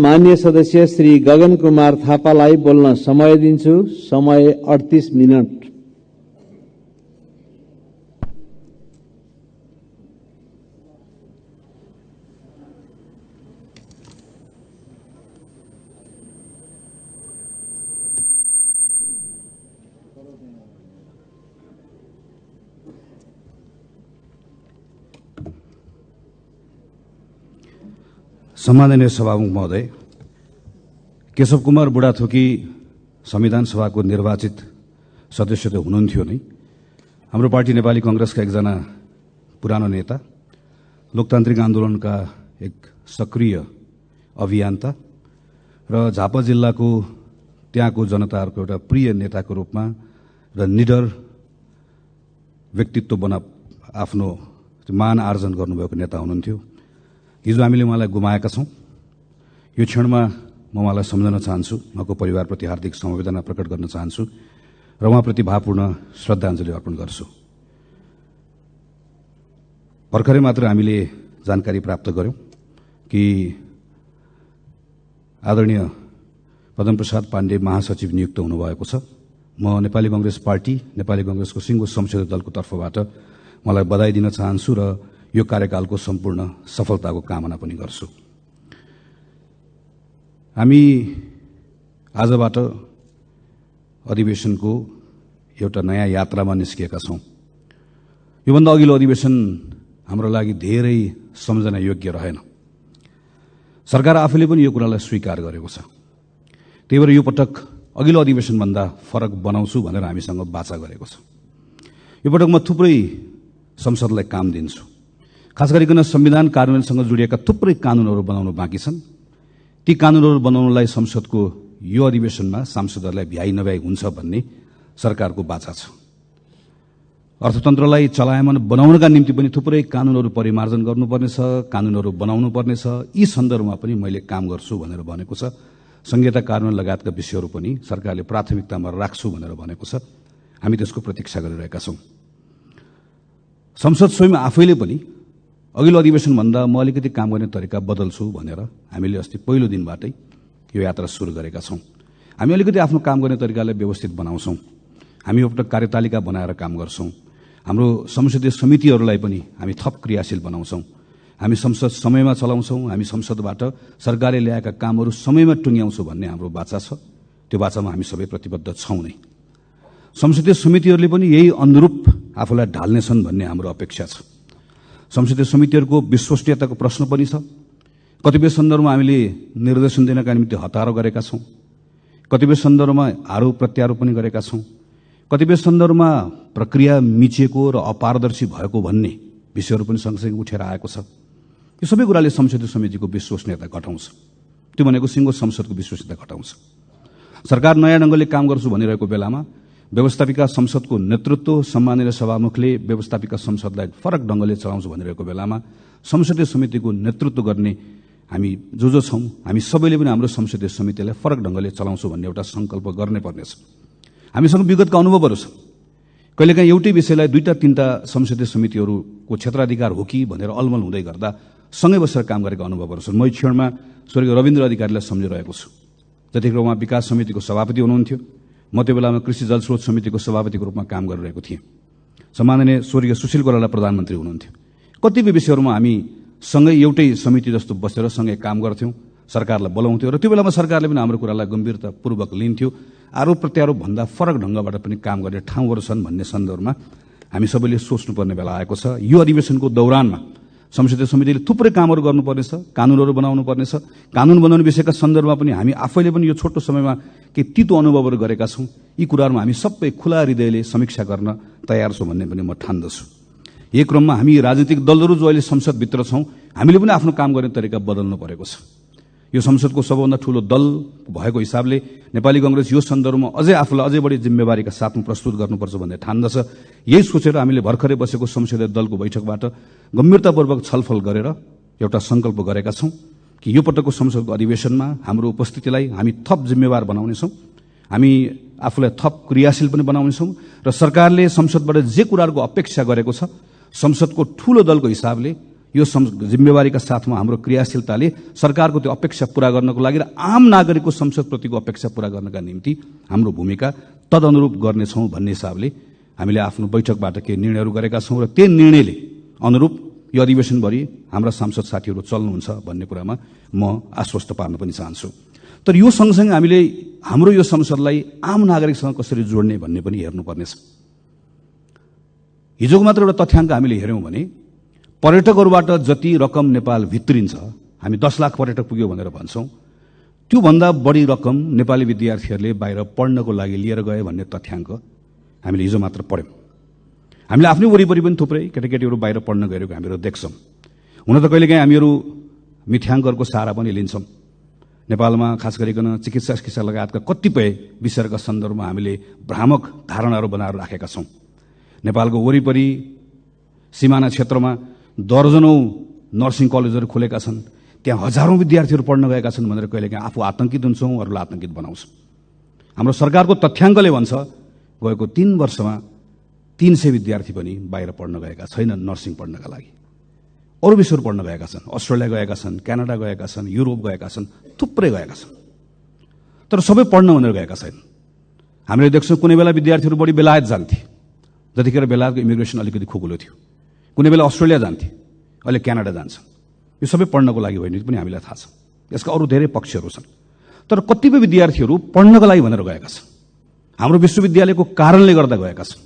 मान्य सदस्य श्री गगन कुमार थापालाई बोल्न समय दिन्छु। समय 38 मिनट। सम्माननीय सभामुख महोदय, केशव कुमार बुढाथोकी संविधान सभाको निर्वाचित सदस्य त हुनुहुन्थ्यो नै। हाम्रो पार्टी नेपाली कांग्रेसका एकजना पुरानो नेता, लोकतान्त्रिक आन्दोलनका एक सक्रिय अभियन्ता र झापा जिल्लाको त्यहाँको जनताहरूको एउटा प्रिय नेताको रूपमा र निडर व्यक्तित्व बना आफ्नो मान आर्जन गर्नुभएको नेता हुनुहुन्थ्यो। हिजो हामीले उहाँलाई गुमाएका छौं। यो क्षणमा म उहाँलाई सम्झन चाहन्छु, उहाँको परिवारप्रति हार्दिक समवेदना प्रकट गर्न चाहन्छु र उहाँप्रति भावपूर्ण श्रद्धाञ्जली अर्पण गर्छु। भर्खरै मात्र हामीले जानकारी प्राप्त गर्यौं कि आदरणीय पद्मप्रसाद पाण्डे महासचिव नियुक्त हुनुभएको छ। म नेपाली कांग्रेस पार्टी, नेपाली कांग्रेसको सिंगो संसदीय दलको तर्फबाट मलाई बधाई दिन चाहन्छु र यो कार्यकालको सम्पूर्ण सफलताको कामना पनि गर्छु। हामी आजबाट अधिवेशनको एउटा नयाँ यात्रामा निस्किएका छौं। योभन्दा अघिल्लो अधिवेशन हाम्रो लागि धेरै सम्झना योग्य रहेन। सरकार आफैले पनि यो कुरालाई स्वीकार गरेको छ। त्यही भएर यो पटक अघिल्लो अधिवेशनभन्दा फरक बनाउँछु भनेर हामीसँग वाचा गरेको छ। यो पटक म थुप्रै संसदलाई काम दिन्छु। खास गरिकन संविधान कार्यान्वयनसँग जोडिएका थुप्रै कानूनहरू बनाउनु बाँकी छन्। ती कानूनहरू बनाउनलाई संसदको यो अधिवेशनमा सांसदहरूलाई भ्याइ नभ्याइ हुन्छ भन्ने सरकारको बाचा छ। अर्थतन्त्रलाई चलायमान बनाउनका निम्ति पनि थुप्रै कानूनहरू परिमार्जन गर्नुपर्नेछ, कानूनहरू बनाउनु पर्नेछ। यी सन्दर्भमा पनि मैले काम गर्छु भनेर भनेको छ। संहिता कार्यान्वयन लगायतका विषयहरू पनि सरकारले प्राथमिकतामा राख्छु भनेर भनेको छ। हामी त्यसको प्रतीक्षा गरिरहेका छौं। संसद स्वयं आफैले पनि अघिल्लो अधिवेशनभन्दा म अलिकति काम गर्ने तरिका बदल्छु भनेर हामीले अस्ति पहिलो दिनबाटै यो यात्रा सुरु गरेका छौं। हामी अलिकति आफ्नो काम गर्ने तरिकालाई व्यवस्थित बनाउँछौं। हामी एउटा कार्यतालिका बनाएर काम गर्छौं। हाम्रो संसदीय समितिहरूलाई पनि हामी थप क्रियाशील बनाउँछौं। हामी संसद समयमा चलाउँछौं। हामी संसदबाट सरकारले ल्याएका कामहरू समयमा टुङ्ग्याउँछौं भन्ने हाम्रो वाचा छ। त्यो वाचामा हामी सबै प्रतिबद्ध छौं नै। संसदीय समितिहरूले पनि यही अनुरूप आफूलाई ढाल्नेछन् भन्ने हाम्रो अपेक्षा छ। संसदीय समितिहरूको विश्वसनीयताको प्रश्न पनि छ। कतिपय सन्दर्भमा हामीले निर्देशन दिनका निम्ति हतारो गरेका छौं। कतिपय सन्दर्भमा आरोप प्रत्यारोप पनि गरेका छौं। कतिपय सन्दर्भमा प्रक्रिया मिचिएको र अपारदर्शी भएको भन्ने विषयहरू पनि सँगसँगै उठेर आएको छ। यो सबै कुराले संसदीय समितिको विश्वसनीयता घटाउँछ। त्यो भनेको सिंगो संसदको विश्वसनीयता घटाउँछ। सरकार नयाँ ढंगले काम गर्छु भनिरहेको बेलामा व्यवस्थापिका संसदको नेतृत्व सम्माननीय सभामुखले व्यवस्थापिका संसदलाई फरक ढंगले चलाउँछु भनिरहेको बेलामा संसदीय समितिको नेतृत्व गर्ने हामी जो छौं, हामी सबैले पनि हाम्रो संसदीय समितिलाई फरक ढंगले चलाउँछु भन्ने एउटा संकल्प गर्नै पर्नेछ। हामीसँग विगतका अनुभवहरू छन्। कहिलेकाहीँ एउटै विषयलाई दुईटा तीनटा संसदीय समितिहरूको क्षेत्राधिकार हो कि भनेर अलमल हुँदै गर्दा सँगै बसेर काम गरेका अनुभवहरू छन्। म यो क्षणमा स्वर्गीय रविन्द्र अधिकारीलाई सम्झिरहेको छु। जतिखेर उहाँ विकास समितिको सभापति हुनुहुन्थ्यो, म त्यो बेलामा कृषि जलस्रोत समितिको सभापतिको रूपमा काम गरिरहेको थिएँ। सम्माननीय स्वर्गीय सुशील कोइराला प्रधानमन्त्री हुनुहुन्थ्यो। कतिपय विषयहरूमा हामी सँगै एउटै समिति जस्तो बसेर सँगै काम गर्थ्यौं, सरकारलाई बोलाउँथ्यौं र त्यो बेलामा सरकारले पनि हाम्रो कुरालाई गम्भीरतापूर्वक लिन्थ्यो। आरोप प्रत्यारोप भन्दा फरक ढंगबाट पनि काम गर्ने ठाउँहरू छन् भन्ने सन्दर्भमा हामी सबैले सोच्नुपर्ने बेला आएको छ। यो अधिवेशनको दौरानमा संसदीय समितिले थुप्रै कामहरू गर्नुपर्नेछ, कानूनहरू बनाउनु पर्नेछ। कानून बनाउने विषयका सन्दर्भमा पनि हामी आफैले पनि यो छोटो समयमा केही तितो अनुभवहरू गरेका छौं। यी कुराहरूमा हामी सबै खुला हृदयले समीक्षा गर्न तयार छौं भन्ने पनि म ठान्दछु। यही क्रममा हामी राजनीतिक दलहरू जो अहिले संसदभित्र छौं, हामीले पनि आफ्नो काम गर्ने तरिका बदल्नु परेको छ। यो संसदको सबभन्दा ठूलो दल भएको हिसाबले नेपाली कांग्रेस यो सन्दर्भमा अझै आफूलाई अझै बढी जिम्मेवारीका साथमा प्रस्तुत गर्नुपर्छ भन्ने ठान्दछ। यही सोचेर हामीले भर्खरै बसेको संसदीय दलको बैठकबाट गम्भीरतापूर्वक छलफल गरेर एउटा संकल्प गरेका छौं कि यो पटकको संसदको अधिवेशनमा हाम्रो उपस्थितिलाई हामी थप जिम्मेवार बनाउनेछौं। हामी आफूलाई थप क्रियाशील पनि बनाउनेछौं र सरकारले संसदबाट जे कुराहरूको अपेक्षा गरेको छ, संसदको ठूलो दलको हिसाबले यो जिम्मेवारीका साथमा हाम्रो क्रियाशीलताले सरकारको त्यो अपेक्षा पूरा गर्नको लागि र आम नागरिकको संसदप्रतिको अपेक्षा पूरा गर्नका निम्ति हाम्रो भूमिका तदनुरूप गर्नेछौँ भन्ने हिसाबले हामीले आफ्नो बैठकबाट केही निर्णयहरू गरेका छौँ र त्यो निर्णयले अनुरूप यो अधिवेशनभरि हाम्रा सांसद साथीहरू चल्नुहुन्छ भन्ने कुरामा म आश्वस्त पार्न पनि चाहन्छु। तर यो सँगसँगै हामीले हाम्रो यो संसदलाई आम नागरिकसँग कसरी जोड्ने भन्ने पनि हेर्नुपर्नेछ। हिजोको मात्र एउटा तथ्याङ्क हामीले हेऱ्यौँ भने पर्यटकहरूबाट जति रकम नेपाल भित्रिन्छ, हामी 10 लाख पर्यटक पुग्यो भनेर भन्छौँ, त्योभन्दा बढी रकम नेपाली विद्यार्थीहरूले बाहिर पढ्नको लागि लिएर गए भन्ने तथ्याङ्क हामीले हिजो मात्र पढ्यौँ। हामीले आफ्नै वरिपरि पनि थुप्रै केटाकेटीहरू बाहिर पढ्न गएको हामीहरू देख्छौँ। हुन त कहिलेकाहीँ हामीहरू मिथ्याङ्कहरूको सहारा पनि लिन्छौँ। नेपालमा खास गरिकन चिकित्सा लगायतका कतिपय विषयका सन्दर्भमा हामीले भ्रामक धारणाहरू बनाएर राखेका छौँ। नेपालको वरिपरि सिमाना क्षेत्रमा दर्जनौं नर्सिङ कलेजहरू खुलेका छन्, त्यहाँ हजारौं विद्यार्थीहरू पढ्न गएका छन् भनेर कहिलेकाहीँ आफू आतंकित हुन्छौँ, अरूलाई आतंकित बनाउँछौँ। हाम्रो सरकारको तथ्याङ्कले भन्छ गएको 3 वर्षमा 300 विद्यार्थी पनि बाहिर पढ्न गएका छैनन् नर्सिङ पढ्नका लागि। अरू विषयहरू पढ्न गएका छन्, अस्ट्रेलिया गएका छन्, क्यानाडा गएका छन्, युरोप गएका छन्, थुप्रै गएका छन्। तर सबै पढ्न भनेर गएका छैनन्। हामीले देख्छौँ कुनै बेला विद्यार्थीहरू बढी बेलायत जान्थे, जतिखेर बेलायतको इमिग्रेसन अलिकति खुकुलो थियो। कुनै बेला अस्ट्रेलिया जान्थे, अहिले क्यानाडा जान्छ। यो सबै पढ्नको लागि होइन पनि हामीलाई थाहा छ। यसका अरू धेरै पक्षहरू छन्। तर कतिपय विद्यार्थीहरू पढ्नका लागि भनेर गएका छन्, हाम्रो विश्वविद्यालयको कारणले गर्दा गएका छन्।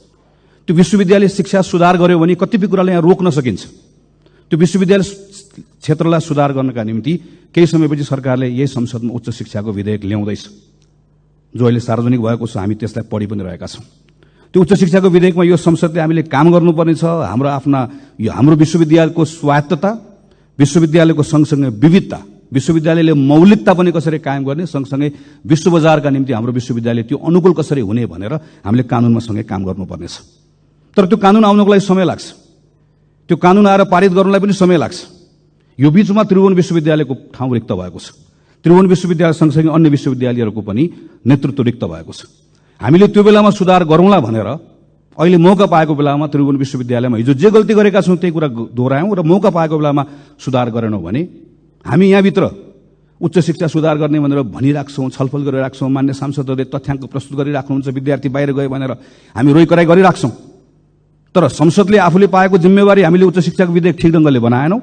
त्यो विश्वविद्यालय शिक्षा सुधार गर्यो भने कतिपय कुरालाई यहाँ रोक्न सकिन्छ। त्यो विश्वविद्यालय क्षेत्रलाई सुधार गर्नका निम्ति केही समयपछि सरकारले यही संसदमा उच्च शिक्षाको विधेयक ल्याउँदैछ, जो अहिले सार्वजनिक भएको छ। हामी त्यसलाई पढि पनि रहेका छौँ। त्यो उच्च शिक्षाको विधेयकमा यो संसदले हामीले काम गर्नुपर्ने छ। हाम्रो विश्वविद्यालयको स्वायत्तता, विश्वविद्यालयको सँगसँगै विविधता, विश्वविद्यालयले मौलिकता पनि कसरी कायम गर्ने, सँगसँगै विश्व बजारका निम्ति हाम्रो विश्वविद्यालय त्यो अनुकूल कसरी हुने भनेर हामीले कानुनमा सँगै काम गर्नुपर्नेछ। तर त्यो कानुन आउनको लागि समय लाग्छ। त्यो कानुन आएर पारित गर्नलाई पनि समय लाग्छ। यो बीचमा त्रिभुवन विश्वविद्यालयको ठाउँ रिक्त भएको छ। त्रिभुवन विश्वविद्यालय सँगसँगै अन्य विश्वविद्यालयहरूको पनि नेतृत्व रिक्त भएको छ। हामीले त्यो बेलामा सुधार गरौँला भनेर अहिले मौका पाएको बेलामा त्रिभुवन विश्वविद्यालयमा हिजो जे गल्ती गरेका छौँ त्यही कुरा दोहोऱ्यायौँ र मौका पाएको बेलामा सुधार गरेनौँ भने हामी यहाँभित्र उच्च शिक्षा सुधार गर्ने भनेर भनिराख्छौँ, छलफल गरिराख्छौँ, मान्य सांसदहरूले तथ्याङ्क प्रस्तुत गरिराख्नुहुन्छ, विद्यार्थी बाहिर गए भनेर हामी रोइकराइ गरिराख्छौँ। तर संसदले आफूले पाएको जिम्मेवारी हामीले उच्च शिक्षाको विधेयक ठिक ढङ्गले बनाएनौँ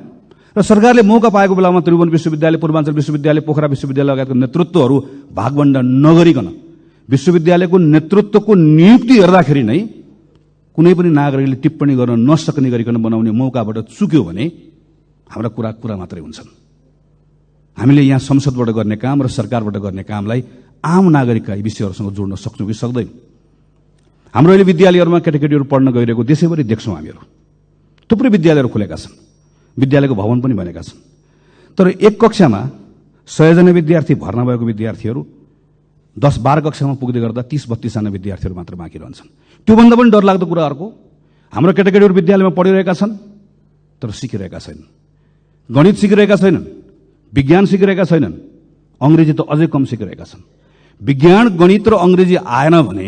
र सरकारले मौका पाएको बेलामा त्रिभुवन विश्वविद्यालय, पूर्वाञ्चल विश्वविद्यालय, पोखरा विश्वविद्यालय लगायतको नेतृत्वहरू भागवण्डा नगरिकन विश्वविद्यालयको नेतृत्वको नियुक्ति हेर्दाखेरि नै कुनै पनि नागरिकले टिप्पणी गर्न नसक्ने गरिकन बनाउने मौकाबाट चुक्यो भने हाम्रा कुरा मात्रै हुन्छन्। हामीले यहाँ संसदबाट गर्ने काम र सरकारबाट गर्ने कामलाई आम नागरिकका विषयहरूसँग जोड्न सक्छौँ कि सक्दैनौँ। हाम्रो अहिले विद्यालयहरूमा केटाकेटीहरू पढ्न गइरहेको देशैभरि देख्छौँ हामीहरू। थुप्रै विद्यालयहरू खुलेका छन्, विद्यालयको भवन पनि बनेका छन्। तर एक कक्षामा 100 जना विद्यार्थी भर्ना भएको विद्यार्थीहरू 10-12 कक्षामा पुग्दै गर्दा 30-32 जना विद्यार्थीहरू मात्र बाँकी रहन्छन्। त्योभन्दा पनि डरलाग्दो कुरा अर्को, हाम्रो केटाकेटीहरू विद्यालयमा पढिरहेका छन् तर सिकिरहेका छैनन्। गणित सिकिरहेका छैनन्, विज्ञान सिकिरहेका छैनन्, अङ्ग्रेजी त अझै कम सिकिरहेका छन्। विज्ञान, गणित र अङ्ग्रेजी आएन भने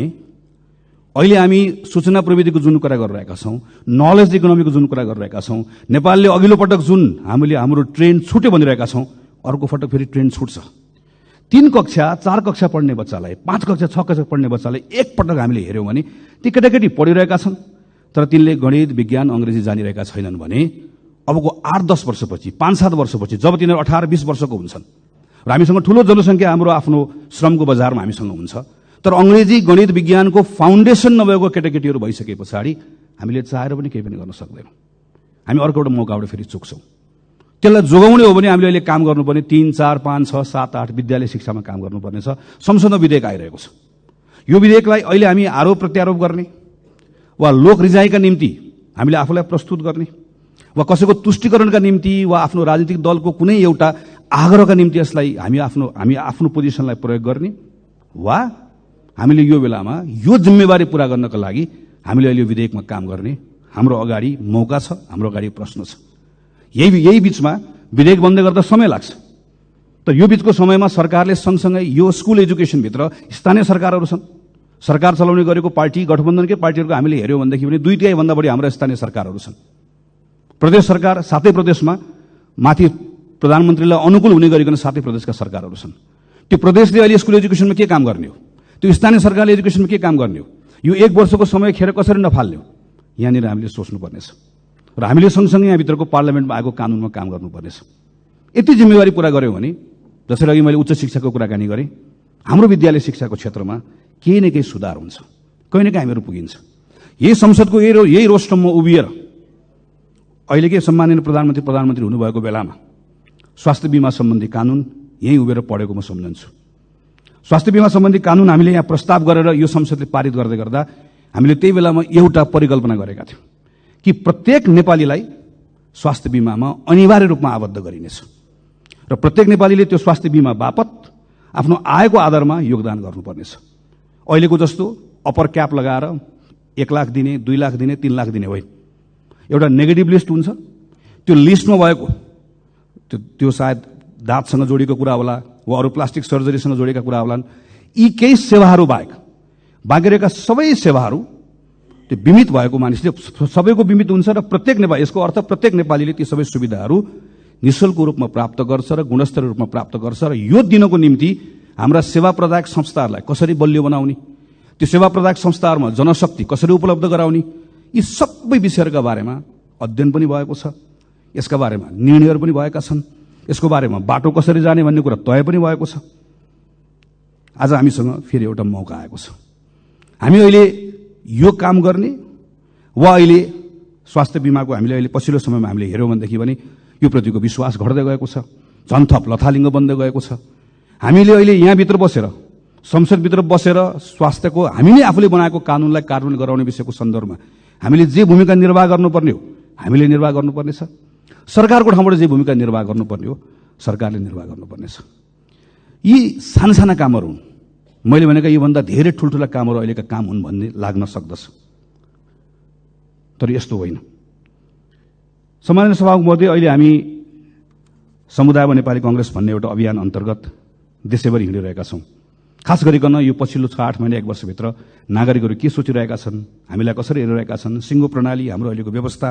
अहिले हामी सूचना प्रविधिको जुन कुरा गरिरहेका छौँ, नलेज इकोनोमीको जुन कुरा गरिरहेका छौँ, नेपालले अघिल्लो पटक जुन हामीले हाम्रो ट्रेन छुट्यो भनिरहेका छौँ, अर्को पटक फेरि ट्रेन छुट्छ। 3 कक्षा 4 कक्षा पढ्ने बच्चालाई, 5 कक्षा 6 कक्षा पढ्ने बच्चालाई एकपटक हामीले हेऱ्यौँ भने ती केटाकेटी पढिरहेका छन् तर तिनले गणित, विज्ञान, अङ्ग्रेजी जानिरहेका छैनन् भने अबको 8-10 वर्षपछि, 5-7 वर्षपछि जब तिनीहरू 18-20 वर्षको हुन्छन् र हामीसँग ठुलो जनसङ्ख्या हाम्रो आफ्नो श्रमको बजारमा हामीसँग हुन्छ, तर अङ्ग्रेजी, गणित, विज्ञानको फाउन्डेसन नभएको केटाकेटीहरू भइसके पछाडि हामीले चाहेर पनि केही पनि गर्न सक्दैनौँ। हामी अर्को एउटा मौकाबाट फेरि चुक्छौँ। त्यसलाई जोगाउने हो भने हामीले अहिले काम गर्नुपर्ने 3, 4, 5, 6, 7, 8 विद्यालय शिक्षामा काम गर्नुपर्ने छ। संसदमा विधेयक आइरहेको छ। यो विधेयकलाई अहिले हामी आरोप प्रत्यारोप गर्ने वा लोक रिजाइका निम्ति हामीले आफूलाई प्रस्तुत गर्ने वा कसैको तुष्टिकरणका निम्ति वा आफ्नो राजनीतिक दलको कुनै एउटा आग्रहका निम्ति यसलाई हामी आफ्नो पोजिसनलाई प्रयोग गर्ने वा हामीले यो बेलामा यो जिम्मेवारी पूरा गर्नका लागि हामीले अहिले यो विधेयकमा काम गर्ने हाम्रो अगाडि मौका छ, हाम्रो अगाडि प्रश्न छ। यही बीचमा विधेयक बन्दै गर्दा समय लाग्छ। तर यो बीचको समयमा सरकारले सँगसँगै यो स्कुल एजुकेसनभित्र स्थानीय सरकारहरू छन्, सरकार चलाउने गरेको पार्टी गठबन्धनकै पार्टीहरूको हामीले हेऱ्यौँ भनेदेखि पनि 2-3 भन्दा बढी हाम्रो स्थानीय सरकारहरू छन्। प्रदेश सरकार सातै प्रदेशमा माथि प्रधानमन्त्रीलाई अनुकूल हुने गरिकन सातै प्रदेशका सरकारहरू छन्। त्यो प्रदेशले अहिले स्कुल एजुकेसनमा के काम गर्ने हो, त्यो स्थानीय सरकारले एजुकेसनमा के काम गर्ने हो, यो 1 वर्षको समय खेर कसरी नफाल्ने हो, यहाँनिर हामीले सोच्नुपर्नेछ र हामीले सँगसँगै यहाँभित्रको पार्लियामेन्टमा आएको कानुनमा काम गर्नुपर्नेछ। यति जिम्मेवारी पुरा गर्यो भने, जसरी अघि मैले उच्च शिक्षाको कुराकानी गरेँ, हाम्रो विद्यालय शिक्षाको क्षेत्रमा केही न केही सुधार हुन्छ, कहीँ न कहीँ हामीहरू पुगिन्छ। यही संसदको यही रोस्टममा उभिएर अहिलेकै सम्माननीय प्रधानमन्त्री हुनुभएको बेलामा स्वास्थ्य बिमा सम्बन्धी कानुन यहीँ उभिएर पढेको म सम्झन्छु। स्वास्थ्य बिमा सम्बन्धी कानुन हामीले यहाँ प्रस्ताव गरेर यो संसदले पारित गर्दै गर्दा हामीले त्यही बेलामा एउटा परिकल्पना गरेका थियौँ कि प्रत्येक नेपालीलाई स्वास्थ्य बिमामा अनिवार्य रूपमा आबद्ध गरिनेछ र प्रत्येक नेपालीले त्यो स्वास्थ्य बिमा बापत आफ्नो आयको आधारमा योगदान गर्नुपर्नेछ। अहिलेको जस्तो अप्पर क्याप लगाएर 1 लाख दिने, 2 लाख दिने, 3 लाख दिने होइन। एउटा नेगेटिभ लिस्ट हुन्छ, त्यो लिस्टमा भएको त्यो सायद दाँतसँग जोडिएको कुरा होला वा अरू प्लास्टिक सर्जरीसँग जोडिएका कुरा होलान्। यी केही सेवाहरू बाहेक बाँकी रहेका सबै सेवाहरू त्यो बिमित भएको मानिसले सबैको बिमित हुन्छ र प्रत्येक नेपाली, यसको अर्थ प्रत्येक नेपालीले ती सबै सुविधाहरू निःशुल्क रूपमा प्राप्त गर्छ र गुणस्तरीय रूपमा प्राप्त गर्छ र यो दिनको निम्ति हाम्रा सेवा प्रदायक संस्थाहरूलाई कसरी बलियो बनाउने, त्यो सेवा प्रदायक संस्थाहरूमा जनशक्ति कसरी उपलब्ध गराउने, यी सबै विषयहरूका बारेमा अध्ययन पनि भएको छ, यसका बारेमा निर्णयहरू पनि भएका छन्, यसको बारेमा बाटो कसरी जाने भन्ने कुरा तय पनि भएको छ। आज हामीसँग फेरि एउटा मौका आएको छ। हामी अहिले यो काम गर्ने वा अहिले स्वास्थ्य बिमाको हामीले अहिले पछिल्लो समयमा हामीले हेऱ्यौँ भनेदेखि भने यो प्रतिको विश्वास घट्दै गएको छ, झन् थप लथालिङ्ग बन्दै गएको छ। हामीले अहिले यहाँभित्र बसेर, संसदभित्र बसेर स्वास्थ्यको हामीले आफूले बनाएको कानुनलाई कार्यान्वयन गराउने विषयको सन्दर्भमा हामीले जे भूमिका निर्वाह गर्नुपर्ने हो हामीले निर्वाह गर्नुपर्नेछ, सरकारको ठाउँबाट जे भूमिका निर्वाह गर्नुपर्ने हो सरकारले निर्वाह गर्नुपर्नेछ। यी साना कामहरू हुन्, मैले भनेका योभन्दा धेरै ठुल्ठुला कामहरू अहिलेका काम हुन् भन्ने लाग्न सक्दछ, तर यस्तो होइन। सम्माननीय सभामुख महोदय, अहिले हामी समुदायमा नेपाली कांग्रेस भन्ने एउटा अभियान अन्तर्गत देशैभरि हिँडिरहेका छौँ। खास गरिकन यो पछिल्लो 6-8 महिना 1 वर्षभित्र नागरिकहरू के सोचिरहेका छन्, हामीलाई कसरी हेरिरहेका छन्, सिङ्गो प्रणाली, हाम्रो अहिलेको व्यवस्था,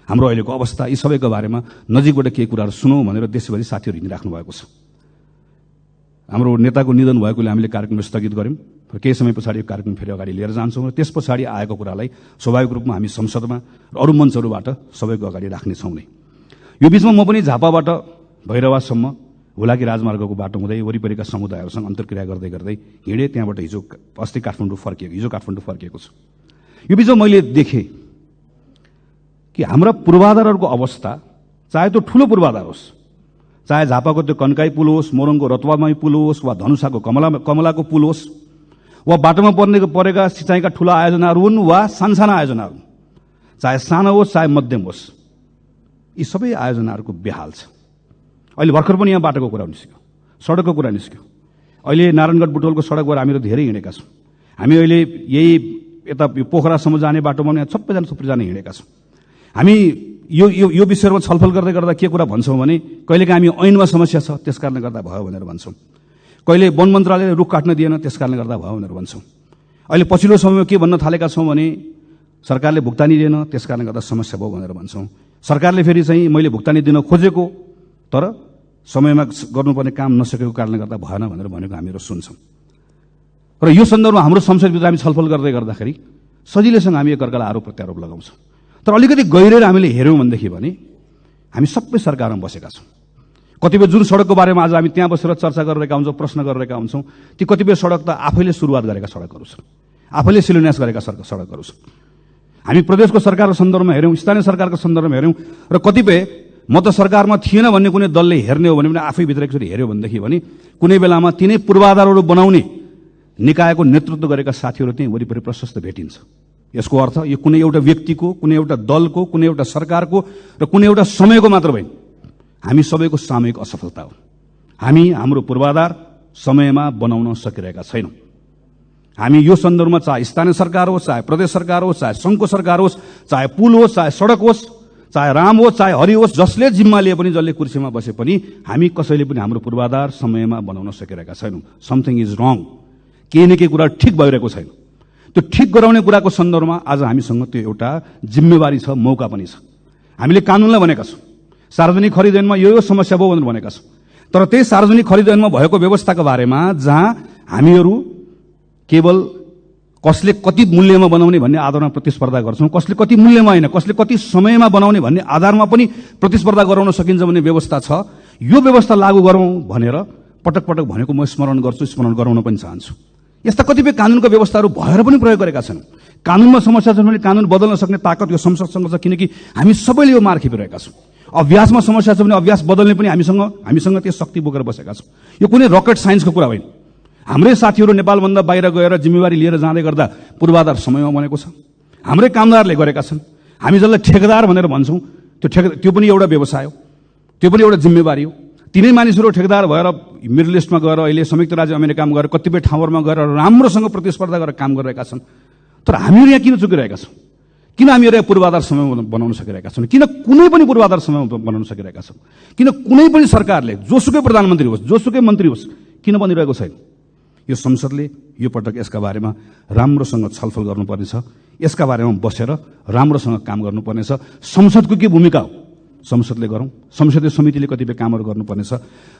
हाम्रो अहिलेको अवस्था, यी सबैको बारेमा नजिकबाट केही कुराहरू सुनौँ भनेर देशैभरि साथीहरू हिँडिराख्नु भएको छ। हाम्रो नेताको निधन भएकोले हामीले कार्यक्रम स्थगित गऱ्यौँ र केही समय पछाडि यो कार्यक्रम फेरि अगाडि लिएर जान्छौँ र त्यस पछाडि आएको कुरालाई स्वाभाविक रूपमा हामी संसदमा र अरू मञ्चहरूबाट सबैको अगाडि राख्नेछौँ नै। यो बिचमा म पनि झापाबाट भैरवासम्म हुलाकी राजमार्गको बाटो हुँदै वरिपरिका समुदायहरूसँग अन्तर्क्रिया गर्दै गर्दै हिँडेँ। त्यहाँबाट हिजो काठमाडौँ फर्किएको छु। यो बिचमा मैले देखेँ कि हाम्रा पूर्वाधारहरूको अवस्था, चाहे त्यो ठुलो पूर्वाधार होस्, चाहे झापाको त्यो कन्काई पुल होस्, मोरङको रतुवामाई पुल होस्, वा धनुषाको कमलाको पुल होस्, वा बाटोमा परेका सिँचाइका ठुला आयोजनाहरू हुन् वा साना आयोजनाहरू, चाहे सानो होस् चाहे मध्यम होस्, यी सबै आयोजनाहरूको बेहाल छ। अहिले भर्खर पनि यहाँ बाटोको कुरा निस्क्यो, सडकको कुरा निस्क्यो। अहिले नारायणगढ बुटवलको सडकबाट हामीहरू धेरै हिँडेका छौँ। हामी अहिले यही यता पोखरासम्म जाने बाटोमा यहाँ सबैजना हिँडेका छौँ। हामी यो विषयमा छलफल गर्दै गर्दा के कुरा भन्छौँ भने कहिलेकाहीँ हामी ऐनमा समस्या छ त्यस कारणले गर्दा भयो भनेर भन्छौँ, कहिले वन मन्त्रालयले रुख काट्न दिएन त्यस कारणले गर्दा भयो भनेर भन्छौँ। अहिले पछिल्लो समयमा के भन्न थालेका छौँ भने सरकारले भुक्तानी दिएन त्यस कारणले गर्दा समस्या भयो भनेर भन्छौँ। सरकारले फेरि चाहिँ मैले भुक्तानी दिन खोजेको तर समयमा गर्नुपर्ने काम नसकेको कारणले गर्दा भएन भनेर भनेको हामीहरू सुन्छौँ। र यो सन्दर्भमा हाम्रो संसदभित्र हामी छलफल गर्दै गर्दाखेरि सजिलैसँग हामी एकअर्कालाई आरोप प्रत्यारोप लगाउँछौँ। तर अलिकति गहिरेर हामीले हेऱ्यौँ भनेदेखि भने हामी सबै सरकारमा बसेका छौँ। कतिपय जुन सडकको बारेमा आज हामी त्यहाँ बसेर चर्चा गरिरहेका हुन्छौँ, प्रश्न गरिरहेका हुन्छौँ, ती कतिपय सडक त आफैले सुरुवात गरेका सडकहरू छन्, आफैले शिलान्यास गरेका सडकहरू छन्। हामी प्रदेशको सरकारको सन्दर्भमा हेऱ्यौँ, स्थानीय सरकारको सन्दर्भमा हेऱ्यौँ र कतिपय म त सरकारमा थिएन भन्ने कुनै दलले हेर्ने हो भने पनि आफैभित्र एकचोटि हेऱ्यो भनेदेखि भने कुनै बेलामा तिनै पूर्वाधारहरू बनाउने निकायको नेतृत्व गरेका साथीहरू त्यही वरिपरि प्रशस्त भेटिन्छ। यसको अर्थ यो कुनै एउटा व्यक्तिको, कुनै एउटा दलको, कुनै एउटा सरकारको र कुनै एउटा समयको मात्र होइन, हामी सबैको सामूहिक असफलता हो। हामी हाम्रो पूर्वाधार समयमा बनाउन सकिरहेका छैनौँ। हामी यो सन्दर्भमा चाहे स्थानीय सरकार होस्, चाहे प्रदेश सरकार होस्, चाहे सङ्घको सरकार होस्, चाहे पुल होस्, चाहे सडक होस्, चाहे राम होस्, चाहे हरि होस्, जसले जिम्मा लिए पनि, जसले कुर्सीमा बसे पनि हामी कसैले पनि हाम्रो पूर्वाधार समयमा बनाउन सकिरहेका छैनौँ। समथिङ इज रङ, केही न केही कुरा ठिक भइरहेको छैन। त्यो ठिक गराउने कुराको सन्दर्भमा आज हामीसँग त्यो एउटा जिम्मेवारी छ, मौका पनि छ। हामीले कानूनलाई भनेका छौँ सार्वजनिक खरिद ऐनमा यो समस्या भयो भनेर भनेका छौँ। तर त्यही सार्वजनिक खरिद ऐनमा भएको व्यवस्थाको बारेमा जहाँ हामीहरू केवल कसले कति मूल्यमा बनाउने भन्ने आधारमा प्रतिस्पर्धा गर्छौँ, कसले कति मूल्यमा होइन कसले कति समयमा बनाउने भन्ने आधारमा पनि प्रतिस्पर्धा गराउन सकिन्छ भन्ने व्यवस्था छ। यो व्यवस्था लागू गरौँ भनेर पटक पटक भनेको म स्मरण गर्छु, स्मरण गराउन पनि चाहन्छु। यस्ता कतिपय कानूनका व्यवस्थाहरू भएर पनि प्रयोग गरेका छन्। कानूनमा समस्या छ भने कानून बदल्न सक्ने ताकत यो संसदसँग छ, किनकि हामी सबैले यो मार खेपिरहेका छौँ। अभ्यासमा समस्या छ भने अभ्यास बदल्ने पनि हामीसँग त्यो शक्ति बोकेर बसेका छौँ। यो कुनै रकेट साइन्सको कुरा होइन। हाम्रै साथीहरू नेपालभन्दा बाहिर गएर जिम्मेवारी लिएर जाँदै गर्दा पूर्वाधार समयमा बनेको छ। हाम्रै कामदारले गरेका छन्। हामी जसलाई ठेकेदार भनेर भन्छौँ त्यो पनि एउटा व्यवसाय हो, त्यो पनि एउटा जिम्मेवारी हो। तिनै मानिसहरू ठेकेदार भएर मिडल इस्टमा गएर अहिले संयुक्त राज्य अमेरिकामा गएर कतिपय ठाउँहरूमा गएर राम्रोसँग प्रतिस्पर्धा गरेर काम गरिरहेका छन्। तर हामीहरू यहाँ किन चुकिरहेका छौँ? किन हामीहरू यहाँ पूर्वाधार समयमा बनाउन सकिरहेका छौँ? किन कुनै पनि पूर्वाधार समयमा बनाउन सकिरहेका छौँ? किन कुनै पनि सरकारले जोसुकै प्रधानमन्त्री होस्, जोसुकै मन्त्री होस्, किन बनिरहेको छैन? यो संसदले यो पटक यसका बारेमा राम्रोसँग छलफल गर्नुपर्नेछ। यसका बारेमा बसेर राम्रोसँग काम गर्नुपर्नेछ। संसदको के भूमिका हो संसदले गरौँ, संसदीय समितिले कतिपय कामहरू गर्नुपर्नेछ,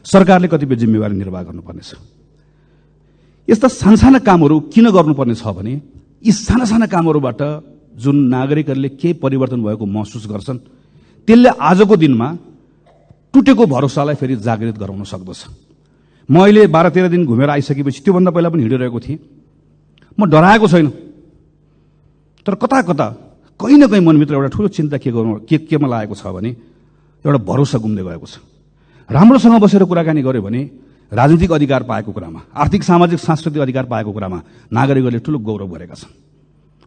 सरकारले कतिपय जिम्मेवारी निर्वाह गर्नुपर्नेछ। यस्ता साना कामहरू किन गर्नुपर्ने छ भने यी साना कामहरूबाट जुन नागरिकहरूले केही परिवर्तन भएको महसुस गर्छन् त्यसले आजको दिनमा टुटेको भरोसालाई फेरि जागृत गराउन सक्दछ। म अहिले 12-13 दिन घुमेर आइसकेपछि त्योभन्दा पहिला पनि हिँडिरहेको थिएँ। म डराएको छैन, तर कता कता कहीँ न कहीँ मनभित्र एउटा ठुलो चिन्ता केमा लागेको छ भने एउटा भरोसा गुम्दै गएको छ। राम्रोसँग बसेर कुराकानी गर्यो भने राजनीतिक अधिकार पाएको कुरामा, आर्थिक सामाजिक सांस्कृतिक अधिकार पाएको कुरामा नागरिकहरूले ठुलो गौरव गरेका छन्।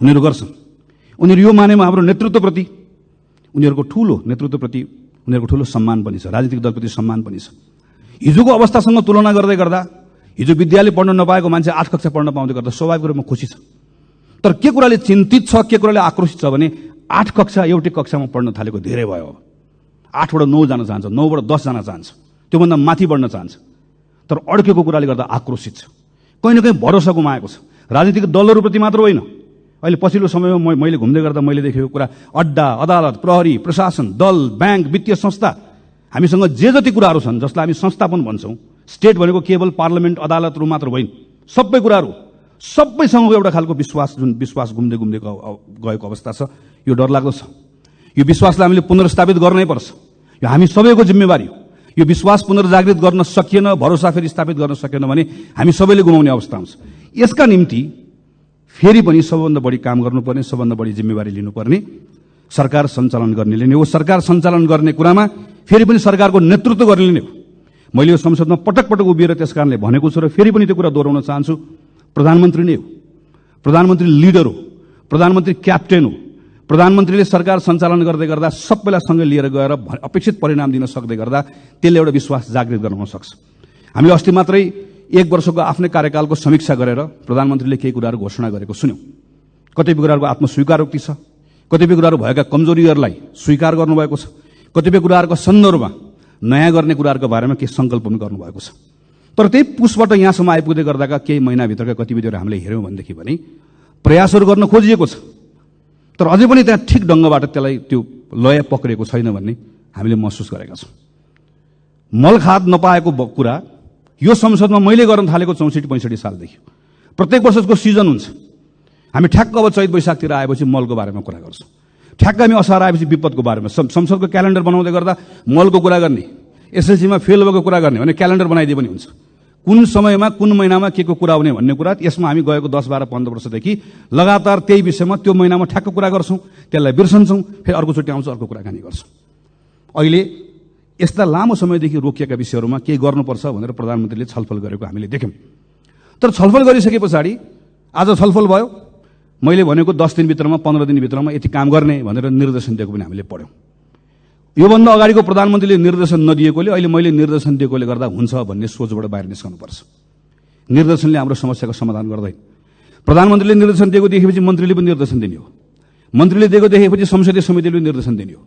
उनीहरू गर्छन्। उनीहरू यो मानेमा हाम्रो नेतृत्वप्रति उनीहरूको ठुलो सम्मान पनि छ, राजनीतिक दलप्रति सम्मान पनि छ। हिजोको अवस्थासँग तुलना गर्दै गर्दा हिजो विद्यालय पढ्न नपाएको मान्छे 8 कक्षा पढ्न पाउँदै गर्दा स्वाभाविक रूपमा खुसी छ। तर के कुराले चिन्तित छ, के कुराले आक्रोशित छ भने 8 कक्षा एउटै कक्षामा पढ्न थालेको धेरै भयो। 8 बाट 9 जान चाहन्छ, 9 बाट 10 जान चाहन्छ, त्योभन्दा माथि बढ्न चाहन्छ। तर अड्केको कुराले गर्दा आक्रोशित छ, कहीँ न कहीँ भरोसा गुमाएको छ। राजनीतिक दलहरूप्रति मात्र होइन, अहिले पछिल्लो समयमा मैले घुम्दै गर्दा मैले देखेको कुरा अड्डा, अदालत, प्रहरी, प्रशासन, दल, ब्याङ्क, वित्तीय संस्था, हामीसँग जे जति कुराहरू छन् जसलाई हामी संस्था पनि भन्छौँ। स्टेट भनेको केवल पार्लियामेन्ट, अदालतहरू मात्र होइन, सबै कुराहरू सबैसँग एउटा खालको विश्वास घुम्दै गएको अवस्था छ। यो डरलाग्दो छ। यो विश्वासलाई हामीले पुनर्स्थापित गर्नै पर्छ। यो हामी सबैको जिम्मेवारी हो। यो विश्वास पुनर्जागृत गर्न सकिएन, भरोसा फेरि स्थापित गर्न सकिएन भने हामी सबैले गुमाउने अवस्था हुन्छ। यसका निम्ति फेरि पनि सबभन्दा बढी काम गर्नुपर्ने, सबभन्दा बढी जिम्मेवारी लिनुपर्ने सरकार सञ्चालन गर्नेले नै हो। सरकार सञ्चालन गर्ने कुरामा फेरि पनि सरकारको नेतृत्व गर्नेले नै हो। मैले यो संसदमा पटक पटक उभिएर त्यस कारणले भनेको छु र फेरि पनि त्यो कुरा दोहोऱ्याउन चाहन्छु। प्रधानमन्त्री नै हो, प्रधानमन्त्री लिडर हो, प्रधानमन्त्री क्याप्टेन हो। प्रधानमन्त्रीले सरकार सञ्चालन गर्दै गर्दा सबैलाई सँगै लिएर गएर अपेक्षित परिणाम दिन सक्दै गर्दा त्यसले एउटा विश्वास जागृत गराउन सक्छ। हामीले अस्ति मात्रै 1 वर्षको आफ्नै कार्यकालको समीक्षा गरेर प्रधानमन्त्रीले केही कुराहरू घोषणा गरेको सुन्यौँ। कतिपय कुराहरूको आत्मस्वीकारोक्ति छ, कतिपय कुराहरू भएका कमजोरीहरूलाई स्वीकार गर्नुभएको छ, कतिपय कुराहरूको सन्दर्भमा नयाँ गर्ने कुराहरूको बारेमा केही सङ्कल्प पनि गर्नुभएको छ। तर त्यही पुसबाट यहाँसम्म आइपुग्दै गर्दाका केही महिनाभित्रका गतिविधिहरू हामीले हेऱ्यौँ भनेदेखि भने प्रयासहरू गर्न खोजिएको छ, तर अझै पनि त्यहाँ ठिक ढङ्गबाट त्यसलाई त्यो लय पक्रेको छैन भन्ने हामीले महसुस गरेका छौँ। मलखाद नपाएको कुरा यो संसदमा मैले गर्न थालेको 64-65 सालदेखि प्रत्येक वर्षको सिजन हुन्छ। हामी ठ्याक्क अब चैत वैशाखतिर आएपछि मलको बारेमा कुरा गर्छौँ। ठ्याक्क हामी असार आएपछि विपदको बारेमा संसदको क्यालेन्डर बनाउँदै गर्दा मलको कुरा गर्ने, एसएलसीमा फेल भएको कुरा गर्ने भने क्यालेन्डर बनाइदिए पनि हुन्छ। कुन समयमा कुन महिनामा के को कुरा हुने भन्ने कुरा यसमा हामी गएको 10, 12, 15 वर्षदेखि लगातार त्यही विषयमा त्यो महिनामा ठ्याक्क कुरा गर्छौँ, त्यसलाई बिर्सन्छौँ, फेरि अर्कोचोटि आउँछ अर्को कुराकानी गर्छौँ। अहिले यस्ता लामो समयदेखि रोकिएका विषयहरूमा केही गर्नुपर्छ भनेर प्रधानमन्त्रीले छलफल गरेको हामीले देख्यौँ। तर छलफल गरिसके पछाडि आज छलफल भयो, मैले भनेको 10 दिनभित्रमा 15 दिनभित्रमा यति काम गर्ने भनेर निर्देशन दिएको पनि हामीले पढ्यौँ। योभन्दा अगाडिको प्रधानमन्त्रीले निर्देशन नदिएकोले अहिले मैले निर्देशन दिएकोले गर्दा हुन्छ भन्ने सोचबाट बाहिर निस्कनुपर्छ। निर्देशनले हाम्रो समस्याको समाधान गर्दैन। प्रधानमन्त्रीले निर्देशन दिएको देखेपछि मन्त्रीले पनि निर्देशन दिने हो, मन्त्रीले दिएको देखेपछि संसदीय समितिले पनि निर्देशन दिने हो।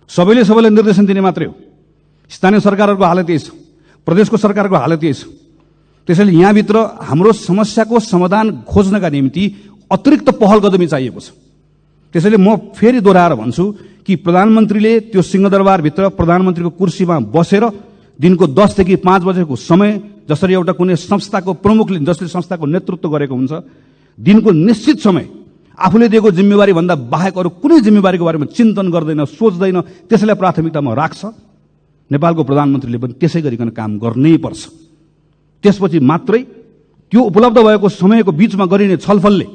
सबैलाई निर्देशन दिने मात्रै हो। स्थानीय सरकारहरूको हालत यही छ, प्रदेशको सरकारको हालत यही छ। त्यसैले यहाँभित्र हाम्रो समस्याको समाधान खोज्नका निम्ति अतिरिक्त पहल कदमी चाहिएको छ। त्यसैले म फेरि दोहोऱ्याएर भन्छु कि प्रधानमन्त्रीले त्यो सिंहदरबारभित्र प्रधानमन्त्रीको कुर्सीमा बसेर दिनको 10 देखि 5 बजेको समय जसरी एउटा कुनै संस्थाको प्रमुखले जसले संस्थाको नेतृत्व गरेको हुन्छ दिनको निश्चित समय आफूले दिएको जिम्मेवारी भन्दा बाहेक अरू कुनै जिम्मेवारीको बारेमा चिन्तन गर्दैन, सोच्दैन, त्यसैलाई प्राथमिकतामा राख्छ। नेपालको प्रधानमन्त्रीले पनि त्यसै गरिकन काम गर्नै पर्छ। त्यसपछि मात्रै त्यो उपलब्ध भएको समयको बीचमा गरिने छलफलले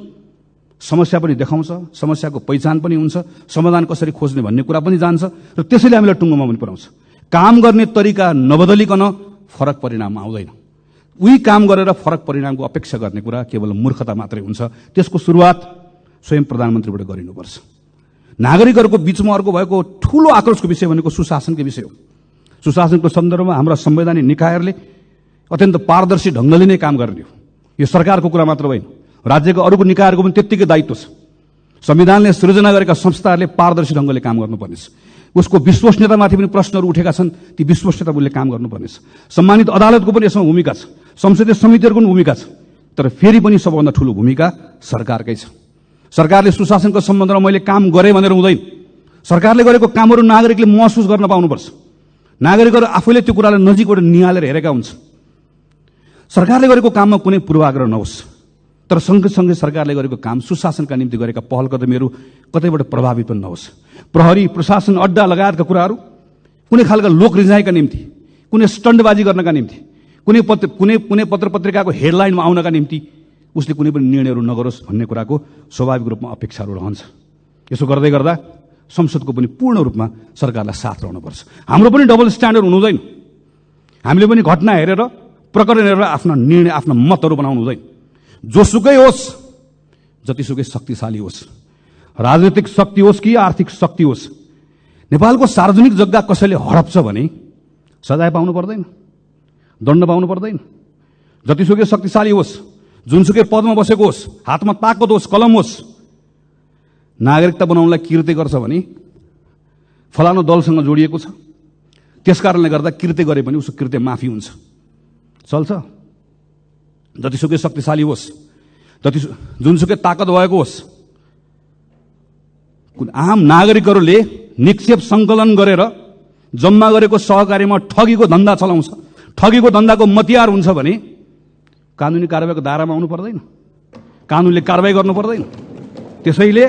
समस्या पनि देखाउँछ, समस्याको पहिचान पनि हुन्छ, समाधान कसरी खोज्ने भन्ने कुरा पनि जान्छ र त्यसैले हामीलाई टुङ्गोमा पनि पुर्याउँछ। काम गर्ने तरिका नबदलिकन फरक परिणाम आउँदैन। उही काम गरेर फरक परिणामको अपेक्षा गर्ने कुरा केवल मूर्खता मात्रै हुन्छ। त्यसको सुरुवात स्वयं प्रधानमन्त्रीबाट गरिनुपर्छ। नागरिकहरूको बीचमा अर्को भएको ठूलो आक्रोशको विषय भनेको सुशासनको विषय हो। सुशासनको सन्दर्भमा हाम्रा संवैधानिक निकायहरूले अत्यन्त पारदर्शी ढङ्गले नै काम गर्ने हो। यो सरकारको कुरा मात्र होइन, राज्यको अरूको निकायहरूको पनि त्यत्तिकै दायित्व छ। संविधानले सृजना गरेका संस्थाहरूले पारदर्शी ढङ्गले काम गर्नुपर्नेछ। उसको विश्वसनीयतामाथि पनि प्रश्नहरू उठेका छन्, ती विश्वसनीयता मूल्य काम गर्नुपर्नेछ। सम्मानित अदालतको पनि यसमा भूमिका छ, संसदीय समितिहरूको पनि भूमिका छ, तर फेरि पनि सबभन्दा ठूलो भूमिका सरकारकै छ। सरकारले सुशासनको सम्बन्धमा मैले काम गरेँ भनेर हुँदैन। सरकारले गरेको कामहरू नागरिकले महसुस गर्न पाउनुपर्छ। नागरिकहरू आफैले त्यो कुरालाई नजिकबाट निहालेर हेरेका हुन्छन्। सरकारले गरेको काममा कुनै पूर्वाग्रह नहोस्, तर सँगसँगै सरकारले गरेको काम सुशासनका निम्ति गरेका पहल कदमीहरू कतैबाट प्रभावित पनि नहोस्। प्रहरी, प्रशासन, अड्डा लगायतका कुराहरू कुनै खालका लोक रिझाइका निम्ति, कुनै स्टन्टबाजी गर्नका निम्ति, कुनै पत्र पत्रिकाको हेडलाइनमा आउनका निम्ति उसले कुनै पनि निर्णयहरू नगरोस् भन्ने कुराको स्वाभाविक रूपमा अपेक्षाहरू रहन्छ। यसो गर्दै गर्दा संसदको पनि पूर्ण रूपमा सरकारलाई साथ रहनुपर्छ। हाम्रो पनि डबल स्ट्यान्डर्ड हुनु हुँदैन। हामीले पनि घटना हेरेर, प्रकरण हेरेर आफ्ना निर्णय, आफ्ना मतहरू बनाउनु हुँदैन। जोसुकै होस्, जतिसुकै शक्तिशाली होस्, राजनीतिक शक्ति होस् कि आर्थिक शक्ति होस्, नेपालको सार्वजनिक जग्गा कसैले हडप्छ भने सजाय पाउनु पर्दैन, दण्ड पाउनु पर्दैन। जतिसुकै शक्तिशाली होस्, जुनसुकै पदमा बसेको होस्, हातमा ताकत होस्, कलम होस्, नागरिकता बनाउनलाई कृत्य गर्छ भने फलानु दलसँग जोडिएको छ, त्यसकारणले गर्दा कृत्य गरे पनि उसको कृत्य माफी हुन्छ, चल्छ। जतिसुकै शक्तिशाली होस्, जुनसुकै ताकत भएको होस्, आम नागरिकहरूले निक्षेप सङ्कलन गरेर जम्मा गरेको सहकारीमा ठगीको धन्दा चलाउँछ, ठगीको धन्दाको मतियार हुन्छ भने कानुनी कारबाहीको दायरामा आउनु पर्दैन, कानुनले कारबाही गर्नु पर्दैन। त्यसैले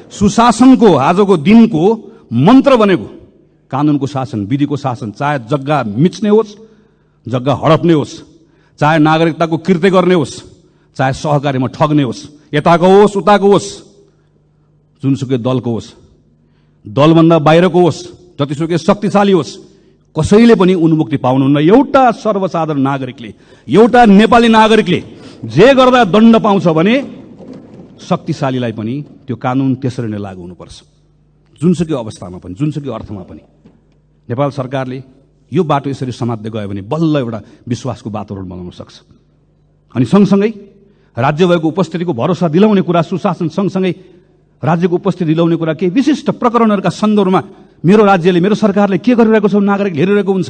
सुशासनको आजको दिनको मन्त्र बनेको कानुनको शासन, विधिको शासन, चाहे जग्गा मिच्ने होस्, जग्गा हडप्ने होस्, चाहे नागरिकताको कृत्य गर्ने होस्, चाहे सहकारीमा ठग्ने होस्, यताको होस् उताको होस्, जुनसुकै दलको होस्, दलभन्दा बाहिरको होस्, जतिसुकै शक्तिशाली होस्, कसैले पनि उन्मुक्ति पाउनुहुन्न। एउटा सर्वसाधारण नागरिकले, एउटा नेपाली नागरिकले जे गर्दा दण्ड पाउँछ भने शक्तिशालीलाई पनि त्यो कानुन त्यसरी नै लागू हुनुपर्छ। जुनसुकै अवस्थामा पनि, जुनसुकै अर्थमा पनि नेपाल सरकारले यो बाटो यसरी समात्दै गयो भने बल्ल एउटा विश्वासको वातावरण बनाउन सक्छ। अनि सँगसँगै राज्य भएको उपस्थितिको भरोसा दिलाउने कुरा, सुशासन सँगसँगै राज्यको उपस्थिति दिलाउने कुरा, केही विशिष्ट प्रकरणहरूका सन्दर्भमा मेरो राज्यले, मेरो सरकारले के गरिरहेको छ नागरिक हेरिरहेको हुन्छ।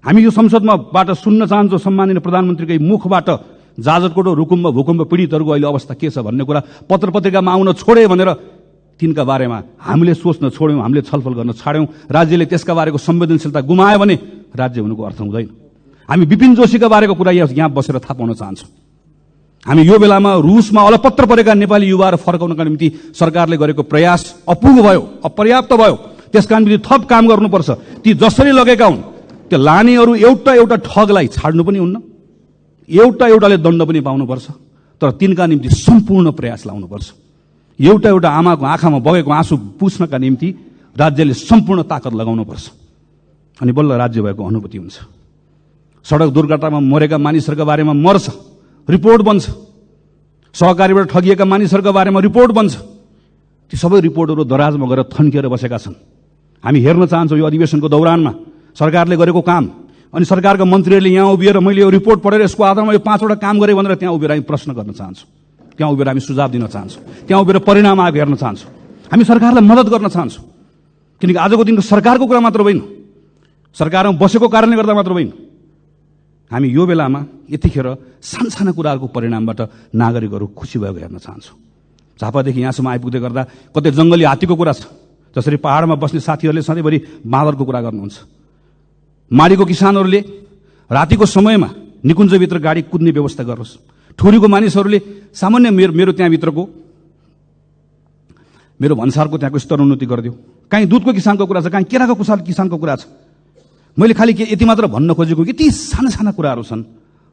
हामी यो संसदमाबाट सुन्न चाहन्छौँ सम्माननीय प्रधानमन्त्रीकै मुखबाट जाजरकोट, रुकुम भूकम्प पीडितहरूको अहिले अवस्था के छ भन्ने कुरा पत्र पत्रिकामा आउन छोडे भनेर तिनका बारेमा हामीले सोच्न छोड्यौँ, हामीले छलफल गर्न छाड्यौँ, राज्यले त्यसका बारेको संवेदनशीलता गुमायो भने राज्य हुनुको अर्थ हुँदैन। हामी विपिन जोशीका बारेको कुरा यहाँ बसेर थाहा पाउन चाहन्छौँ। हामी यो बेलामा रुसमा अलपत्र परेका नेपाली युवाहरू फर्काउनका निम्ति सरकारले गरेको प्रयास अपुग भयो, अपर्याप्त भयो। त्यसका निम्ति थप काम गर्नुपर्छ। ती जसरी लगेका हुन् त्यो लानेहरू एउटा एउटा ठगलाई छाड्नु पनि हुन्न, एउटा एउटाले दण्ड पनि पाउनुपर्छ, तर तिनका निम्ति सम्पूर्ण प्रयास लाउनुपर्छ। एउटा एउटा आमाको आँखामा बगेको आँसु पुस्नका निम्ति राज्यले सम्पूर्ण ताकत लगाउनुपर्छ, अनि बल्ल राज्य भएको अनुभूति हुन्छ। सडक दुर्घटनामा मरेका मानिसहरूका बारेमा मर्छ, रिपोर्ट बन्छ। सहकारीबाट ठगिएका मानिसहरूका बारेमा रिपोर्ट बन्छ। ती सबै रिपोर्टहरू दराजमा गएर थन्किएर बसेका छन्। हामी हेर्न चाहन्छौँ यो अधिवेशनको दौरानमा सरकारले गरेको काम, अनि सरकारका मन्त्रीहरूले यहाँ उभिएर मैले यो रिपोर्ट पढेर यसको आधारमा यो 5वटा काम गरेँ भनेर त्यहाँ उभिएर हामी प्रश्न गर्न चाहन्छौँ, त्यहाँ उभिएर हामी सुझाव दिन चाहन्छौँ, त्यहाँ उभिएर परिणाम आएको हेर्न चाहन्छौँ। हामी सरकारलाई मद्दत गर्न चाहन्छौँ, किनकि आजको दिनको सरकारको कुरा मात्र होइन, सरकारमा बसेको कारणले गर्दा मात्र होइन। हामी यो बेलामा यतिखेर सानसाना कुराहरूको परिणामबाट नागरिकहरू खुसी भएको हेर्न चाहन्छौँ। झापादेखि यहाँसम्म आइपुग्दै गर्दा कतै जङ्गली हात्तीको कुरा छ, जसरी पहाडमा बस्ने साथीहरूले सधैँभरि बाँदरको कुरा गर्नुहुन्छ, माडीको किसानहरूले रातिको समयमा निकुञ्जभित्र गाडी कुद्ने व्यवस्था गर्नुहोस्, ठुरीको मानिसहरूले सामान्य मेरो त्यहाँभित्रको मेरो भन्सारको त्यहाँको स्तरोन्नति गरिदियो। कहीँ दुधको किसानको कुरा छ, कहीँ केराको किसानको कुरा छ। मैले खालि यति मात्र भन्न खोजेको कि यति साना साना कुराहरू छन्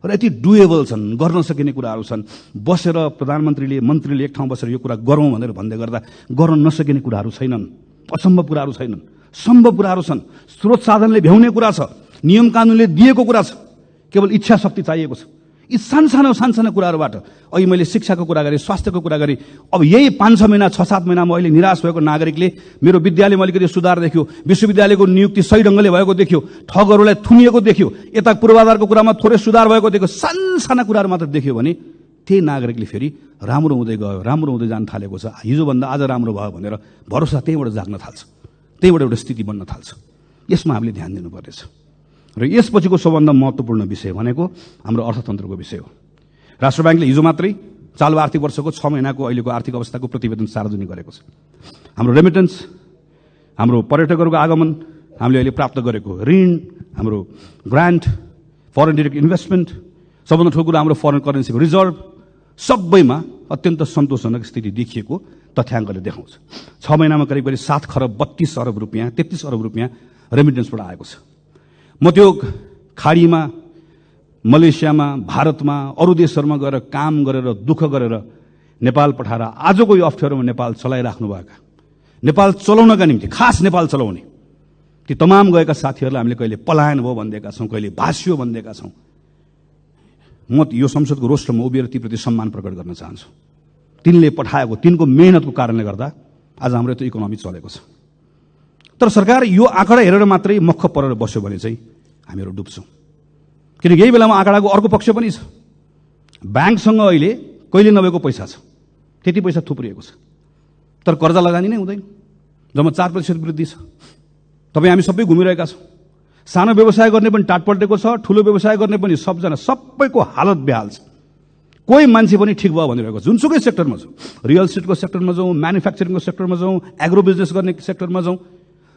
र यति डुएबल छन्, गर्न सकिने कुराहरू छन्। बसेर प्रधानमन्त्रीले मन्त्रीले एक ठाउँ बसेर यो कुरा गरौँ भनेर भन्दै गर्दा गर्न नसकिने कुराहरू छैनन्, असम्भव कुराहरू छैनन्, सम्भव कुराहरू छन्। स्रोत साधनले भ्याउने कुरा छ, नियम कानुनले दिएको कुरा छ, केवल इच्छा शक्ति चाहिएको छ। यी सानसानो कुराहरूबाट अहिले मैले शिक्षाको कुरा गरेँ, स्वास्थ्यको कुरा गरेँ। अब यही 5-6 महिना 6-7 महिनामा अहिले निराश भएको नागरिकले मेरो विद्यालयमा अलिकति सुधार देख्यो, विश्वविद्यालयको नियुक्ति सही ढङ्गले भएको देख्यो, ठगहरूलाई थुनिएको देख्यो, यता पूर्वाधारको कुरामा थोरै सुधार भएको देख्यो, सानसाना कुराहरू मात्र देख्यो भने त्यही नागरिकले फेरि राम्रो हुँदै गयो, राम्रो हुँदै जान थालेको छ, हिजोभन्दा आज राम्रो भयो भनेर भरोसा त्यहीँबाट जाग्न थाल्छ, त्यहीँबाट एउटा स्थिति बन्न थाल्छ। यसमा हामीले ध्यान दिनुपर्नेछ। र यसपछिको सबभन्दा महत्त्वपूर्ण विषय भनेको हाम्रो अर्थतन्त्रको विषय हो। राष्ट्र ब्याङ्कले हिजो मात्रै चालु आर्थिक वर्षको 6 महिनाको अहिलेको आर्थिक अवस्थाको प्रतिवेदन सार्वजनिक गरेको छ। हाम्रो रेमिटेन्स, हाम्रो पर्यटकहरूको आगमन, हामीले अहिले प्राप्त गरेको ऋण, हाम्रो ग्रान्ट, फरेन डिरेक्ट इन्भेस्टमेन्ट, सबभन्दा ठुलो कुरा हाम्रो फरेन करेन्सीको रिजर्भ, सबैमा अत्यन्त सन्तोषजनक स्थिति देखिएको तथ्याङ्कले देखाउँछ। 6 महिनामा करिब 7 खरब 32 अरब रुपियाँ, 33 अरब रुपियाँ रेमिटेन्सबाट आएको छ। म त्यो खाडीमा, मलेसियामा, भारतमा, अरू देशहरूमा गएर काम गरेर दुःख गरेर नेपाल पठाएर आजको यो अप्ठ्यारोमा नेपाल चलाइराख्नु भएका, नेपाल चलाउनका निम्ति खास नेपाल चलाउने ती तमाम गएका साथीहरूलाई हामीले कहिले पलायन भयो भनिदिएका छौँ, कहिले भाष्यो भनिदिएका छौँ। म यो संसदको रोस्टरमा उभिएर तीप्रति सम्मान प्रकट गर्न चाहन्छु। तिनले पठाएको, तिनको मेहनतको कारणले गर्दा आज हाम्रो त्यो इकोनोमी चलेको छ। तर सरकार यो आँकडा हेरेर मात्रै मक्ख परेर बस्यो भने चाहिँ हामीहरू डुब्छौँ। किनकि यही बेलामा आँकडाको अर्को पक्ष पनि छ। ब्याङ्कसँग अहिले कहिले नभएको पैसा छ, त्यति पैसा थुप्रिएको छ, तर कर्जा लगानी नै हुँदैन। जम्मा 4% वृद्धि छ। तपाईँ हामी सबै घुमिरहेका छौँ। सानो व्यवसाय गर्ने पनि टाट पल्टेको छ, ठुलो व्यवसाय गर्ने पनि सबजना, सबैको हालत बेहाल छ। कोही मान्छे पनि ठिक भयो भनिरहेको छ। जुनसुकै सेक्टरमा जाउँ, रियल इस्टेटको सेक्टरमा जाउँ, म्यानुफ्याक्चरिङको सेक्टरमा जाउँ, एग्रो बिजनेस गर्ने सेक्टरमा जाउँ,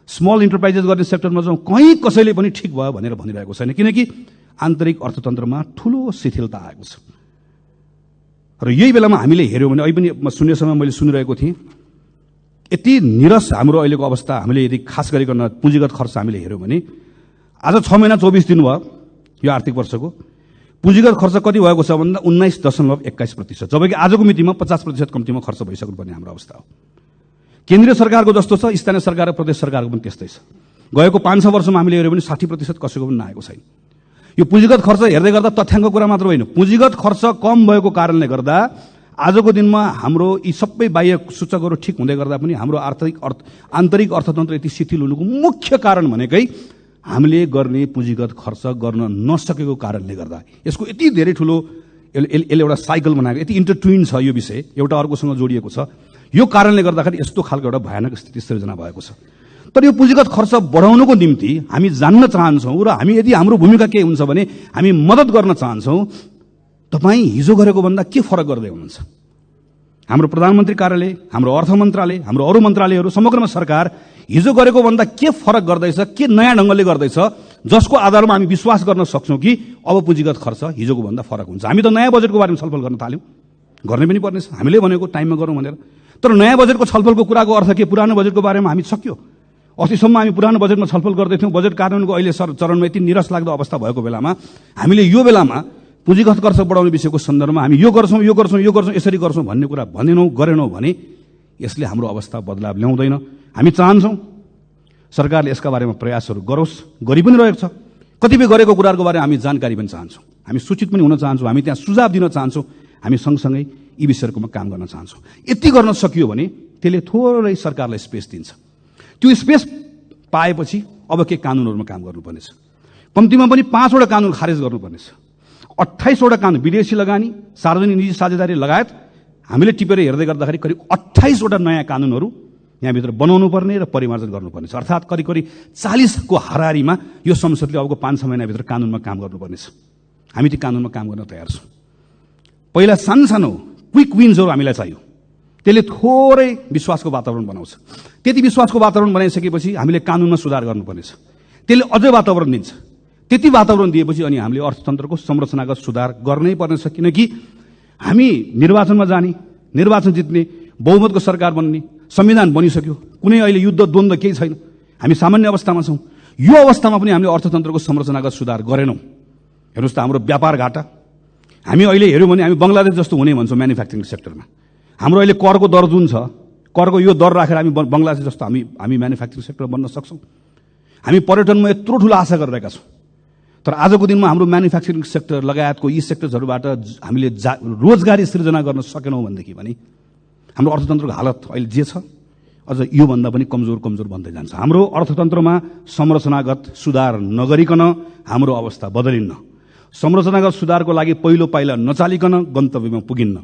स्मल इन्टरप्राइजेस गर्ने सेक्टरमा जाउँ, कहीँ कसैले पनि ठिक भयो भनेर भनिरहेको छैन। किनकि आन्तरिक अर्थतन्त्रमा ठुलो शिथिलता आएको छ। र यही बेलामा हामीले हेऱ्यौँ भने, अहिले पनि सुन्ने समय मैले सुनिरहेको थिएँ, यति निरस हाम्रो अहिलेको अवस्था। हामीले यदि खास गरिकन पुँजीगत खर्च हामीले हेऱ्यौँ भने आज 6 महिना 24 दिन भयो यो आर्थिक वर्षको, पुँजीगत खर्च कति भएको छ भन्दा 19.21%, जबकि आजको मितिमा 50% कम्तीमा खर्च भइसक्नुपर्ने हाम्रो अवस्था हो। केन्द्रीय सरकारको जस्तो छ, स्थानीय सरकार र प्रदेश सरकारको पनि त्यस्तै छ। गएको 5-6 वर्षमा हामीले हेऱ्यौँ भने 60% कसैको पनि नआएको छैन। यो पुँजीगत खर्च हेर्दै गर्दा तथ्याङ्कको कुरा मात्र होइन, पुँजीगत खर्च कम भएको कारणले गर्दा आजको दिनमा हाम्रो यी सबै बाह्य सूचकहरू ठिक हुँदै गर्दा पनि हाम्रो आन्तरिक अर्थतन्त्र यति शिथिल हुनुको मुख्य कारण भनेकै हामीले गर्ने पुँजीगत खर्च गर्न नसकेको कारणले गर्दा। यसको यति धेरै ठुलो यसले एउटा साइकल बनाएको, यति इन्टरट्विन छ यो विषय, एउटा अर्कोसँग जोडिएको छ। यो कारणले गर्दाखेरि यस्तो खालको एउटा भयानक स्थिति सृजना भएको छ। तर यो पुँजीगत खर्च बढाउनुको निम्ति हामी जान्न चाहन्छौँ र हामी यदि हाम्रो भूमिका के हुन्छ भने हामी मद्दत गर्न चाहन्छौँ। तपाईँ हिजो गरेको भन्दा के फरक गर्दै हुनुहुन्छ? हाम्रो प्रधानमन्त्री कार्यालय, हाम्रो अर्थ मन्त्रालय, हाम्रो अरू मन्त्रालयहरू, समग्रमा सरकार हिजो गरेको भन्दा के फरक गर्दैछ, के नयाँ ढङ्गले गर्दैछ, जसको आधारमा हामी विश्वास गर्न सक्छौँ कि अब पुँजीगत खर्च हिजोको भन्दा फरक हुन्छ। हामी त नयाँ बजेटको बारेमा छलफल गर्न थाल्यौँ, गर्ने पनि पर्नेछ, हामीले भनेको टाइममा गरौँ भनेर। तर नयाँ बजेटको छलफलको कुराको अर्थ के? पुरानो बजेटको बारेमा हामी सक्यो। अस्तिसम्म हामी पुरानो बजेटमा छलफल गर्दैथ्यौँ। बजेट कार्यान्वयनको अहिले चरणमा यति निराश लाग्दो अवस्था भएको बेलामा हामीले यो बेलामा पुँजीगत खर्च बढाउने विषयको सन्दर्भमा हामी यो गर्छौँ, यो गर्छौँ, यो गर्छौँ, यसरी गर्छौँ भन्ने कुरा गरेनौँ भने यसले हाम्रो अवस्था बदलाव ल्याउँदैन। हामी चाहन्छौँ सरकारले यसका बारेमा प्रयासहरू गरोस्, गरि पनि रहेको छ। कतिपय गरेको कुराहरूको बारेमा हामी जानकारी पनि चाहन्छौँ, हामी सूचित पनि हुन चाहन्छौँ, हामी त्यहाँ सुझाव दिन चाहन्छौँ, हामी सँगसँगै यी विषयहरूमा काम गर्न चाहन्छौँ। यति गर्न सकियो भने त्यसले थोरै सरकारलाई स्पेस दिन्छ। त्यो स्पेस पाएपछि अब के कानुनहरूमा काम गर्नुपर्नेछ। कम्तीमा पनि 5वटा कानुन खारेज गर्नुपर्नेछ। 28वटा कानुन, विदेशी लगानी, सार्वजनिक निजी साझेदारी लगायत हामीले टिपेर हेर्दै गर्दाखेरि करिब 28वटा नयाँ कानुनहरू यहाँभित्र बनाउनु पर्ने र परिमार्जन गर्नुपर्नेछ। अर्थात् करिब 40को हाराहारीमा यो संसदले अबको 5-6 महिनाभित्र कानुनमा काम गर्नुपर्नेछ। हामी ती कानुनमा काम गर्न तयार छौँ। पहिला सानो क्विक विन्सहरू हामीलाई चाहियो। त्यसले थोरै विश्वासको वातावरण बनाउँछ। त्यति विश्वासको वातावरण बनाइसकेपछि हामीले कानुनमा सुधार गर्नुपर्नेछ। त्यसले अझै वातावरण दिन्छ। त्यति वातावरण दिएपछि अनि हामीले अर्थतन्त्रको संरचनागत सुधार गर्नै पर्नेछ। किनकि हामी निर्वाचनमा जाने, निर्वाचन जित्ने, बहुमतको सरकार बन्ने, संविधान बनिसक्यो, कुनै अहिले युद्ध द्वन्द्व केही छैन, हामी सामान्य अवस्थामा छौँ। यो अवस्थामा पनि हामीले अर्थतन्त्रको संरचनागत सुधार गरेनौँ। हेर्नुहोस् त, हाम्रो व्यापार घाटा हामी अहिले हेऱ्यौँ भने हामी बङ्गलादेश जस्तो हुने भन्छौँ म्यानुफ्याक्चरिङ सेक्टरमा। हाम्रो अहिले करको दर जुन छ, करको यो दर राखेर हामी बङ्गलादेश जस्तो हामी म्यानुफ्याक्चरिङ सेक्टर बन्न सक्छौँ। हामी पर्यटनमा यत्रो ठुलो आशा गरिरहेका छौँ। तर आजको दिनमा हाम्रो म्यानुफ्याक्चरिङ सेक्टर लगायतको यी सेक्टर्सहरूबाट हामीले रोजगारी सृजना गर्न सकेनौँ भनेदेखि भने हाम्रो अर्थतन्त्रको हालत अहिले जे छ अझ योभन्दा पनि कमजोर बन्दै जान्छ। हाम्रो अर्थतन्त्रमा संरचनागत सुधार नगरिकन हाम्रो अवस्था बदलिन्न। संरचनागत सुधारको लागि पहिलो पाइला नचालिकन गन्तव्यमा पुगिन्न।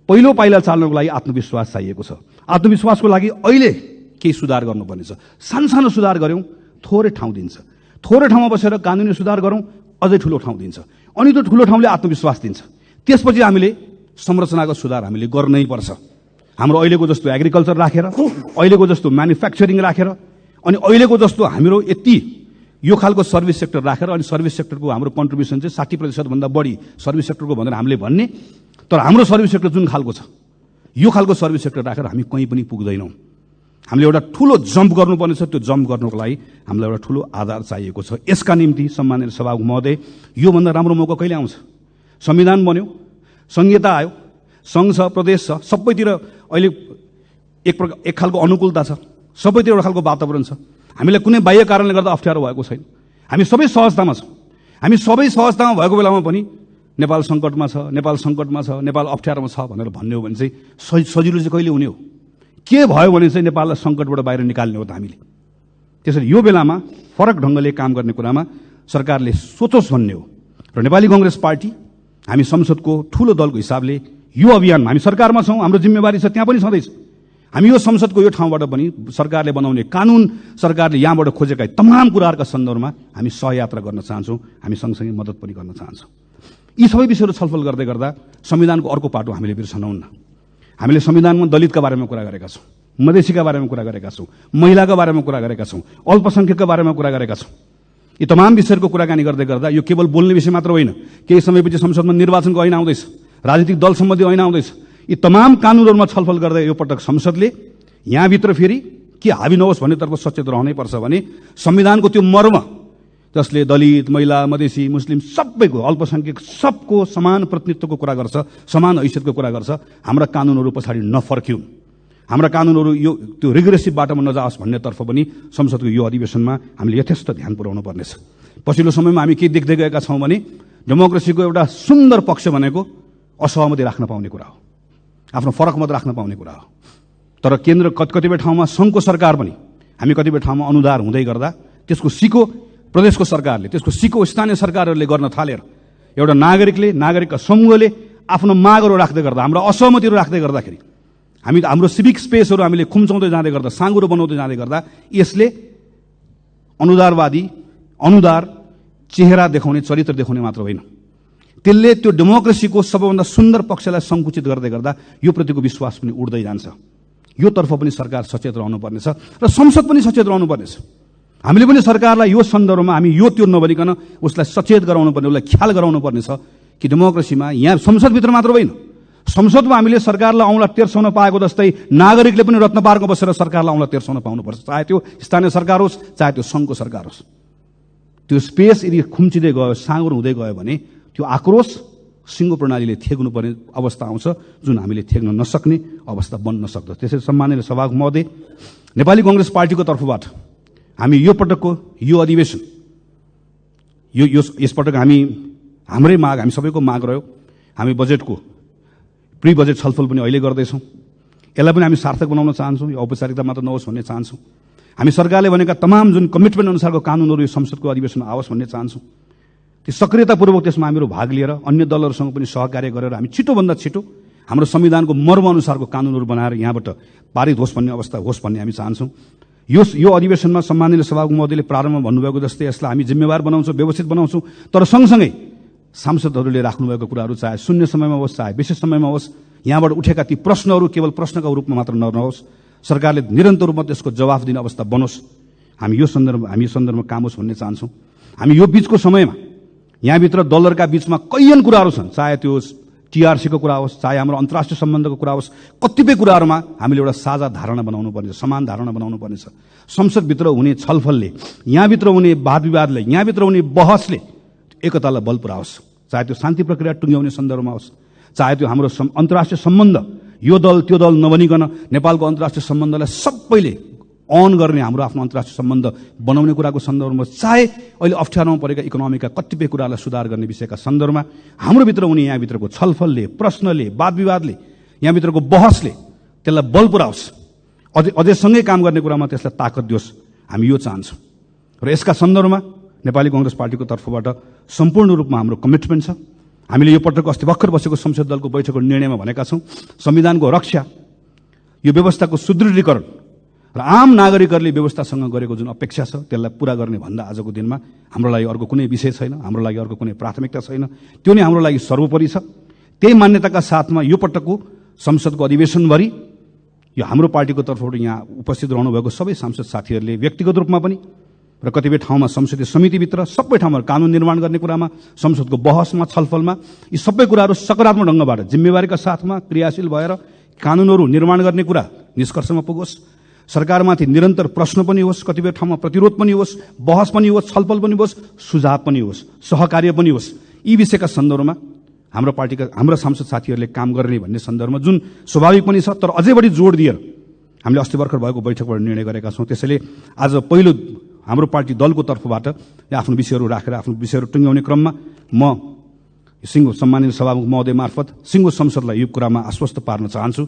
पहिलो पाइला चाल्नको लागि आत्मविश्वास चाहिएको छ। आत्मविश्वासको लागि अहिले केही सुधार गर्नुपर्नेछ। सानो सुधार गऱ्यौँ, थोरै ठाउँ दिन्छ। थोरै ठाउँमा बसेर कानुनी सुधार गरौँ, अझै ठुलो ठाउँ दिन्छ। अनि त्यो ठुलो ठाउँले आत्मविश्वास दिन्छ। त्यसपछि हामीले संरचनागत सुधार हामीले गर्नै पर्छ। हाम्रो अहिलेको जस्तो एग्रिकल्चर राखेर, अहिलेको जस्तो म्यानुफ्याक्चरिङ राखेर, अनि अहिलेको जस्तो हाम्रो यति यो खालको सर्भिस सेक्टर राखेर, अनि सर्भिस सेक्टरको हाम्रो कन्ट्रिब्युसन चाहिँ 60% भन्दा बढी सर्भिस सेक्टरको भनेर हामीले भन्ने, तर हाम्रो सर्भिस सेक्टर जुन खालको छ, यो खालको सर्भिस सेक्टर राखेर हामी कहीँ पनि पुग्दैनौँ। हामीले एउटा ठुलो जम्प गर्नुपर्ने छ। त्यो जम्प गर्नुको लागि हामीलाई एउटा ठुलो आधार चाहिएको छ। यसका निम्ति सम्माननीय सभामुख महोदय, योभन्दा राम्रो मौका कहिले आउँछ? संविधान बन्यो, संहिता आयो, सङ्घ छ, प्रदेश छ, सबैतिर अहिले एक खालको अनुकूलता छ, सबैतिर एउटा खालको वातावरण छ। हामीलाई कुनै बाह्य कारणले गर्दा अप्ठ्यारो भएको छैन। हामी सबै सहजतामा छौँ। हामी सबै सहजतामा भएको बेलामा पनि नेपाल सङ्कटमा छ, नेपाल सङ्कटमा छ, नेपाल अप्ठ्यारोमा छ भनेर भन्ने हो भने चाहिँ सजिलो चाहिँ कहिले हुने हो? के भयो भने चाहिँ नेपाललाई सङ्कटबाट बाहिर निकाल्ने हो त हामीले। त्यसरी यो बेलामा फरक ढङ्गले काम गर्ने कुरामा सरकारले सोचोस् भन्ने हो। र नेपाली कांग्रेस पार्टी हामी संसदको ठुलो दलको हिसाबले यो अभियानमा हामी सरकारमा छौँ, हाम्रो जिम्मेवारी छ, त्यहाँ पनि छँदैछ। हामी यो संसदको यो ठाउँबाट पनि सरकारले बनाउने कानुन, सरकारले यहाँबाट खोजेका तमाम कुराहरूका सन्दर्भमा हामी सहयात्रा गर्न चाहन्छौँ। हामी सँगसँगै मद्दत पनि गर्न चाहन्छौँ। यी सबै विषयहरू छलफल गर्दै गर्दा संविधानको अर्को पाटो हामीले बिर्सनौन्न। हामीले संविधानमा दलितका बारेमा कुरा गरेका छौँ, मधेसीका बारेमा कुरा गरेका छौँ, महिलाका बारेमा कुरा गरेका छौँ, अल्पसङ्ख्यकका बारेमा कुरा गरेका छौँ। यी तमाम विषयहरूको कुराकानी गर्दै गर्दा यो केवल बोल्ने विषय मात्र होइन। केही समयपछि संसदमा निर्वाचनको ऐन आउँदैछ, राजनीतिक दल सम्बन्धी ऐन आउँदैछ। यी तमाम कानुनहरूमा छलफल गर्दै यो पटक संसदले यहाँभित्र फेरि के हाबी नहोस् भन्नेतर्फ सचेत रहनै पर्छ भने संविधानको त्यो मर्म जसले दलित, महिला, मधेसी, मुस्लिम सबैको, अल्पसङ्ख्यक सबको समान प्रतिनिधित्वको कुरा गर्छ, समान हैसियतको कुरा गर्छ, हाम्रा कानुनहरू पछाडि नफर्क्यौँ, हाम्रा कानुनहरू यो त्यो रिग्रेसिभ बाटोमा नजाओस् भन्नेतर्फ पनि संसदको यो अधिवेशनमा हामीले यथेष्ट ध्यान पुर्याउनु पर्नेछ। पछिल्लो समयमा हामी के देख्दै गएका छौँ भने डेमोक्रेसीको एउटा सुन्दर पक्ष भनेको असहमति राख्न पाउने कुरा हो, आफ्नो फरक मत राख्न पाउने कुरा हो। तर केन्द्र कतिपय ठाउँमा सङ्घको सरकार पनि हामी कतिपय ठाउँमा अनुदार हुँदै गर्दा त्यसको सिको प्रदेशको सरकारले, त्यसको सिको स्थानीय सरकारहरूले गर्न थालेर एउटा नागरिकका समूहले आफ्नो मागहरू राख्दै गर्दा, हाम्रो असहमतिहरू राख्दै गर्दाखेरि हाम्रो सिभिक स्पेसहरू हामीले खुम्चाउँदै जाँदै गर्दा, साँगुरो बनाउँदै जाँदै गर्दा यसले अनुदार चेहरा देखाउने, चरित्र देखाउने मात्र होइन, त्यसले त्यो डेमोक्रेसीको सबैभन्दा सुन्दर पक्षलाई सङ्कुचित गर्दै गर्दा यो प्रतिको विश्वास पनि उड्दै जान्छ। यो तर्फ पनि सरकार सचेत रहनुपर्नेछ र संसद पनि सचेत रहनुपर्नेछ। हामीले पनि सरकारलाई यो सन्दर्भमा हामी यो त्यो नभनिकन उसलाई सचेत गराउनु पर्ने, उसलाई ख्याल गराउनु पर्नेछ कि डेमोक्रेसीमा यहाँ संसदभित्र मात्र होइन, संसदमा हामीले सरकारलाई औँला तेर्साउन पाएको जस्तै नागरिकले पनि रत्न पार्कमा बसेर सरकारलाई औँला तेर्साउन पाउनुपर्छ, चाहे त्यो स्थानीय सरकार होस्, चाहे त्यो सङ्घको सरकार होस्। त्यो स्पेस यदि खुम्चिँदै गयो, साँगुरो हुँदै गयो भने त्यो आक्रोश सिङ्गो प्रणालीले थेग्नुपर्ने अवस्था आउँछ, जुन हामीले थेग्न नसक्ने अवस्था बन्न सक्दछ। त्यसैले सम्माननीय सभामुख महोदय, नेपाली कांग्रेस पार्टीको तर्फबाट हामी यो पटकको यो अधिवेशन यसपटक हाम्रै माग, हामी सबैको माग रह्यो। हामी बजेटको प्री बजेट छलफल पनि अहिले गर्दैछौँ। यसलाई पनि हामी सार्थक बनाउन चाहन्छौँ, यो औपचारिकता मात्र नहोस् भन्ने चाहन्छौँ। हामी सरकारले भनेका तमाम जुन कमिटमेन्ट अनुसारको कानुनहरू यो संसदको अधिवेशनमा आओस् भन्ने चाहन्छौँ। त्यो सक्रियतापूर्वक त्यसमा हामीहरू भाग लिएर अन्य दलहरूसँग पनि सहकार्य गरेर हामी छिटोभन्दा छिटो हाम्रो संविधानको मर्म अनुसारको कानुनहरू बनाएर यहाँबाट पारित होस् भन्ने अवस्था होस् भन्ने हामी चाहन्छौँ। यो अधिवेशनमा सम्माननीय सभामुख महोदयले प्रारम्भमा भन्नुभएको जस्तै यसलाई हामी जिम्मेवार बनाउँछौँ, व्यवस्थित बनाउँछौँ, तर सँगसँगै सांसदहरूले राख्नुभएको कुराहरू चाहे शून्य समयमा होस् चाहे विशेष समयमा होस्, यहाँबाट उठेका ती प्रश्नहरू केवल प्रश्नका रूपमा मात्र नरहोस्, सरकारले निरन्तर रूपमा त्यसको जवाफ दिने अवस्था बनोस्। हामी यो सन्दर्भमा काम होस् भन्ने चाहन्छौँ। हामी यो बीचको समयमा यहाँभित्र दलहरूका बीचमा कैयन कुराहरू छन्, चाहे त्यो टीआरसीको कुरा होस्, चाहे हाम्रो अन्तर्राष्ट्रिय सम्बन्धको कुरा होस्, कतिपय कुराहरूमा हामीले एउटा साझा धारणा बनाउनु पर्नेछ, समान धारणा बनाउनु पर्नेछ। संसदभित्र हुने छलफलले, यहाँभित्र हुने वाद विवादले, यहाँभित्र हुने बहसले एकतालाई बल पुर्याओस्। चाहे त्यो शान्ति प्रक्रिया टुङ्ग्याउने सन्दर्भमा होस्, चाहे त्यो हाम्रो अन्तर्राष्ट्रिय सम्बन्ध, यो दल त्यो दल नबनिकन नेपालको अन्तर्राष्ट्रिय सम्बन्धलाई सबैले अन गर्ने हाम्रो आफ्नो अन्तर्राष्ट्रिय सम्बन्ध बनाउने कुराको सन्दर्भमा, चाहे अहिले अप्ठ्यारोमा परेका इकोनोमीका कतिपय कुरालाई सुधार गर्ने विषयका सन्दर्भमा हाम्रोभित्र हुने यहाँभित्रको छलफलले, प्रश्नले, वाद विवादले, यहाँभित्रको बहसले त्यसलाई बल पुर्याओस्। अझै सँगै काम गर्ने कुरामा त्यसलाई ताकत दियोस्। हामी यो चाहन्छौँ र यसका सन्दर्भमा नेपाली कांग्रेस पार्टीको तर्फबाट सम्पूर्ण रूपमा हाम्रो कमिटमेन्ट छ। हामीले यो पटक अस्ति भर्खर बसेको संसद दलको बैठकको निर्णयमा भनेका छौँ, संविधानको रक्षा, यो व्यवस्थाको सुदृढीकरण र आम नागरिकहरूले व्यवस्थासँग गरेको जुन अपेक्षा छ त्यसलाई पूरा गर्ने भन्दा आजको दिनमा हाम्रो लागि अर्को कुनै विषय छैन, हाम्रो लागि अर्को कुनै प्राथमिकता छैन। त्यो नै हाम्रो लागि सर्वोपरि छ। त्यही मान्यताका साथमा यो पटकको संसदको अधिवेशनभरि यो हाम्रो पार्टीको तर्फबाट यहाँ उपस्थित रहनुभएको सबै सांसद साथीहरूले व्यक्तिगत रूपमा पनि र कतिपय ठाउँमा संसदीय समितिभित्र सबै ठाउँमा कानून निर्माण गर्ने कुरामा, संसदको बहसमा, छलफलमा यी सबै कुराहरू सकारात्मक ढङ्गबाट जिम्मेवारीका साथमा क्रियाशील भएर कानूनहरू निर्माण गर्ने कुरा निष्कर्षमा पुगोस्। सरकारमाथि निरन्तर प्रश्न पनि होस्, कतिपय ठाउँमा प्रतिरोध पनि होस्, बहस पनि होस्, छलफल पनि होस्, सुझाव पनि होस्, सहकार्य पनि होस्। यी विषयका सन्दर्भमा हाम्रा सांसद साथीहरूले काम गर्ने भन्ने सन्दर्भमा जुन स्वाभाविक पनि छ, तर अझै बढी जोड दिएर हामीले अस्ति भर्खर भएको बैठकबाट निर्णय गरेका छौँ। त्यसैले आज पहिलो हाम्रो पार्टी दलको तर्फबाट आफ्नो विषयहरू राखेर आफ्नो विषयहरू टुङ्ग्याउने क्रममा म सिङ्गो सम्मानित सभामुख महोदय मार्फत सिङ्गो संसदलाई यो कुरामा आश्वस्त पार्न चाहन्छु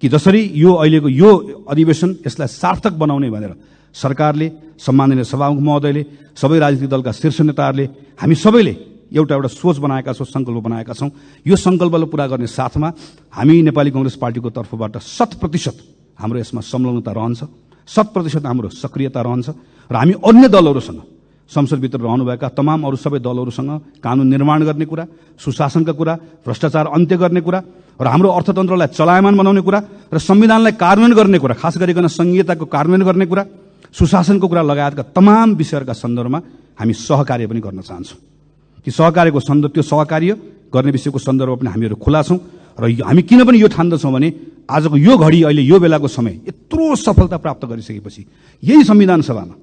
कि जसरी यो अहिलेको यो अधिवेशन यसलाई सार्थक बनाउने भनेर सरकारले, सम्माननीय सभामुख महोदयले, सबै राजनीतिक दलका शीर्ष नेताहरूले, हामी सबैले एउटा सोच बनाएका छौँ, सङ्कल्प बनाएका छौँ। यो सङ्कल्पलाई पुरा गर्ने साथमा हामी नेपाली कांग्रेस पार्टीको तर्फबाट 100% हाम्रो यसमा संलग्नता रहन्छ, 100% हाम्रो सक्रियता रहन्छ र हामी अन्य दलहरूसँग, संसदभित्र रहनुभएका तमाम अरू सबै दलहरूसँग कानून निर्माण गर्ने कुरा, सुशासनका कुरा, भ्रष्टाचार अन्त्य गर्ने कुरा र हाम्रो अर्थतन्त्रलाई चलायमान बनाउने कुरा र संविधानलाई कार्यान्वयन गर्ने कुरा, खास गरिकन संघीयताको कार्यान्वयन गर्ने कुरा, सुशासनको कुरा लगायतका तमाम विषयहरूका सन्दर्भमा हामी सहकार्य पनि गर्न चाहन्छौँ। ती सहकार्यको त्यो सहकार्य गर्ने विषयको सन्दर्भमा पनि हामीहरू खुला छौँ र हामी किन पनि यो ठान्दछौँ भने आजको यो घडी, अहिले यो बेलाको समय यत्रो सफलता प्राप्त गरिसकेपछि यही संविधान सभामा,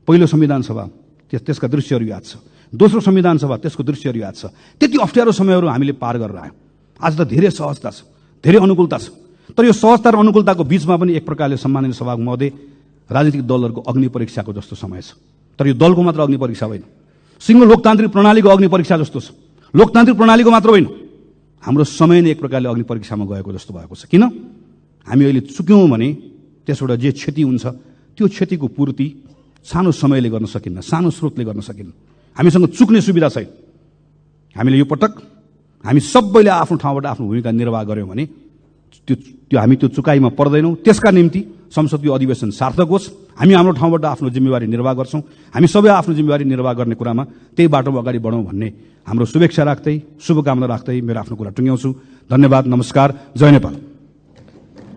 पहिलो संविधान सभा त्यसका दृश्यहरू याद छ, दोस्रो संविधान सभा त्यसको दृश्यहरू याद छ, त्यति अप्ठ्यारो समयहरू हामीले पार गरेर आयौँ। आज त धेरै सहजता छ, धेरै अनुकूलता छ, तर यो सहजता र अनुकूलताको बीचमा पनि एक प्रकारले सम्माननीय सभामुख महोदय राजनीतिक दलहरूको अग्नि परीक्षाको जस्तो समय छ। तर यो दलको मात्र अग्नि परीक्षा होइन, सिङ्गो लोकतान्त्रिक प्रणालीको अग्नि परीक्षा जस्तो छ। लोकतान्त्रिक प्रणालीको मात्र होइन, हाम्रो समय नै एक प्रकारले अग्नि परीक्षामा गएको जस्तो भएको छ। किन? हामी अहिले चुक्यौँ भने त्यसबाट जे क्षति हुन्छ त्यो क्षतिको पूर्ति सानो समयले गर्न सकिन्न, सानो स्रोतले गर्न सकिन्न। हामीसँग चुक्ने सुविधा छैन। हामीले यो पटक हामी सबैले आफ्नो ठाउँबाट आफ्नो भूमिका निर्वाह गर्यौँ भने हामी त्यो चुकाइमा पर्दैनौँ। त्यसका निम्ति संसदको अधिवेशन सार्थक होस्, हामी हाम्रो ठाउँबाट आफ्नो जिम्मेवारी निर्वाह गर्छौँ। हामी सबै आफ्नो जिम्मेवारी निर्वाह गर्ने कुरामा त्यही बाटोमा अगाडि बढौँ भन्ने हाम्रो शुभेच्छा राख्दै, शुभकामना राख्दै मेरो आफ्नो कुरा टुङ्ग्याउँछु। धन्यवाद, नमस्कार, जय नेपाल।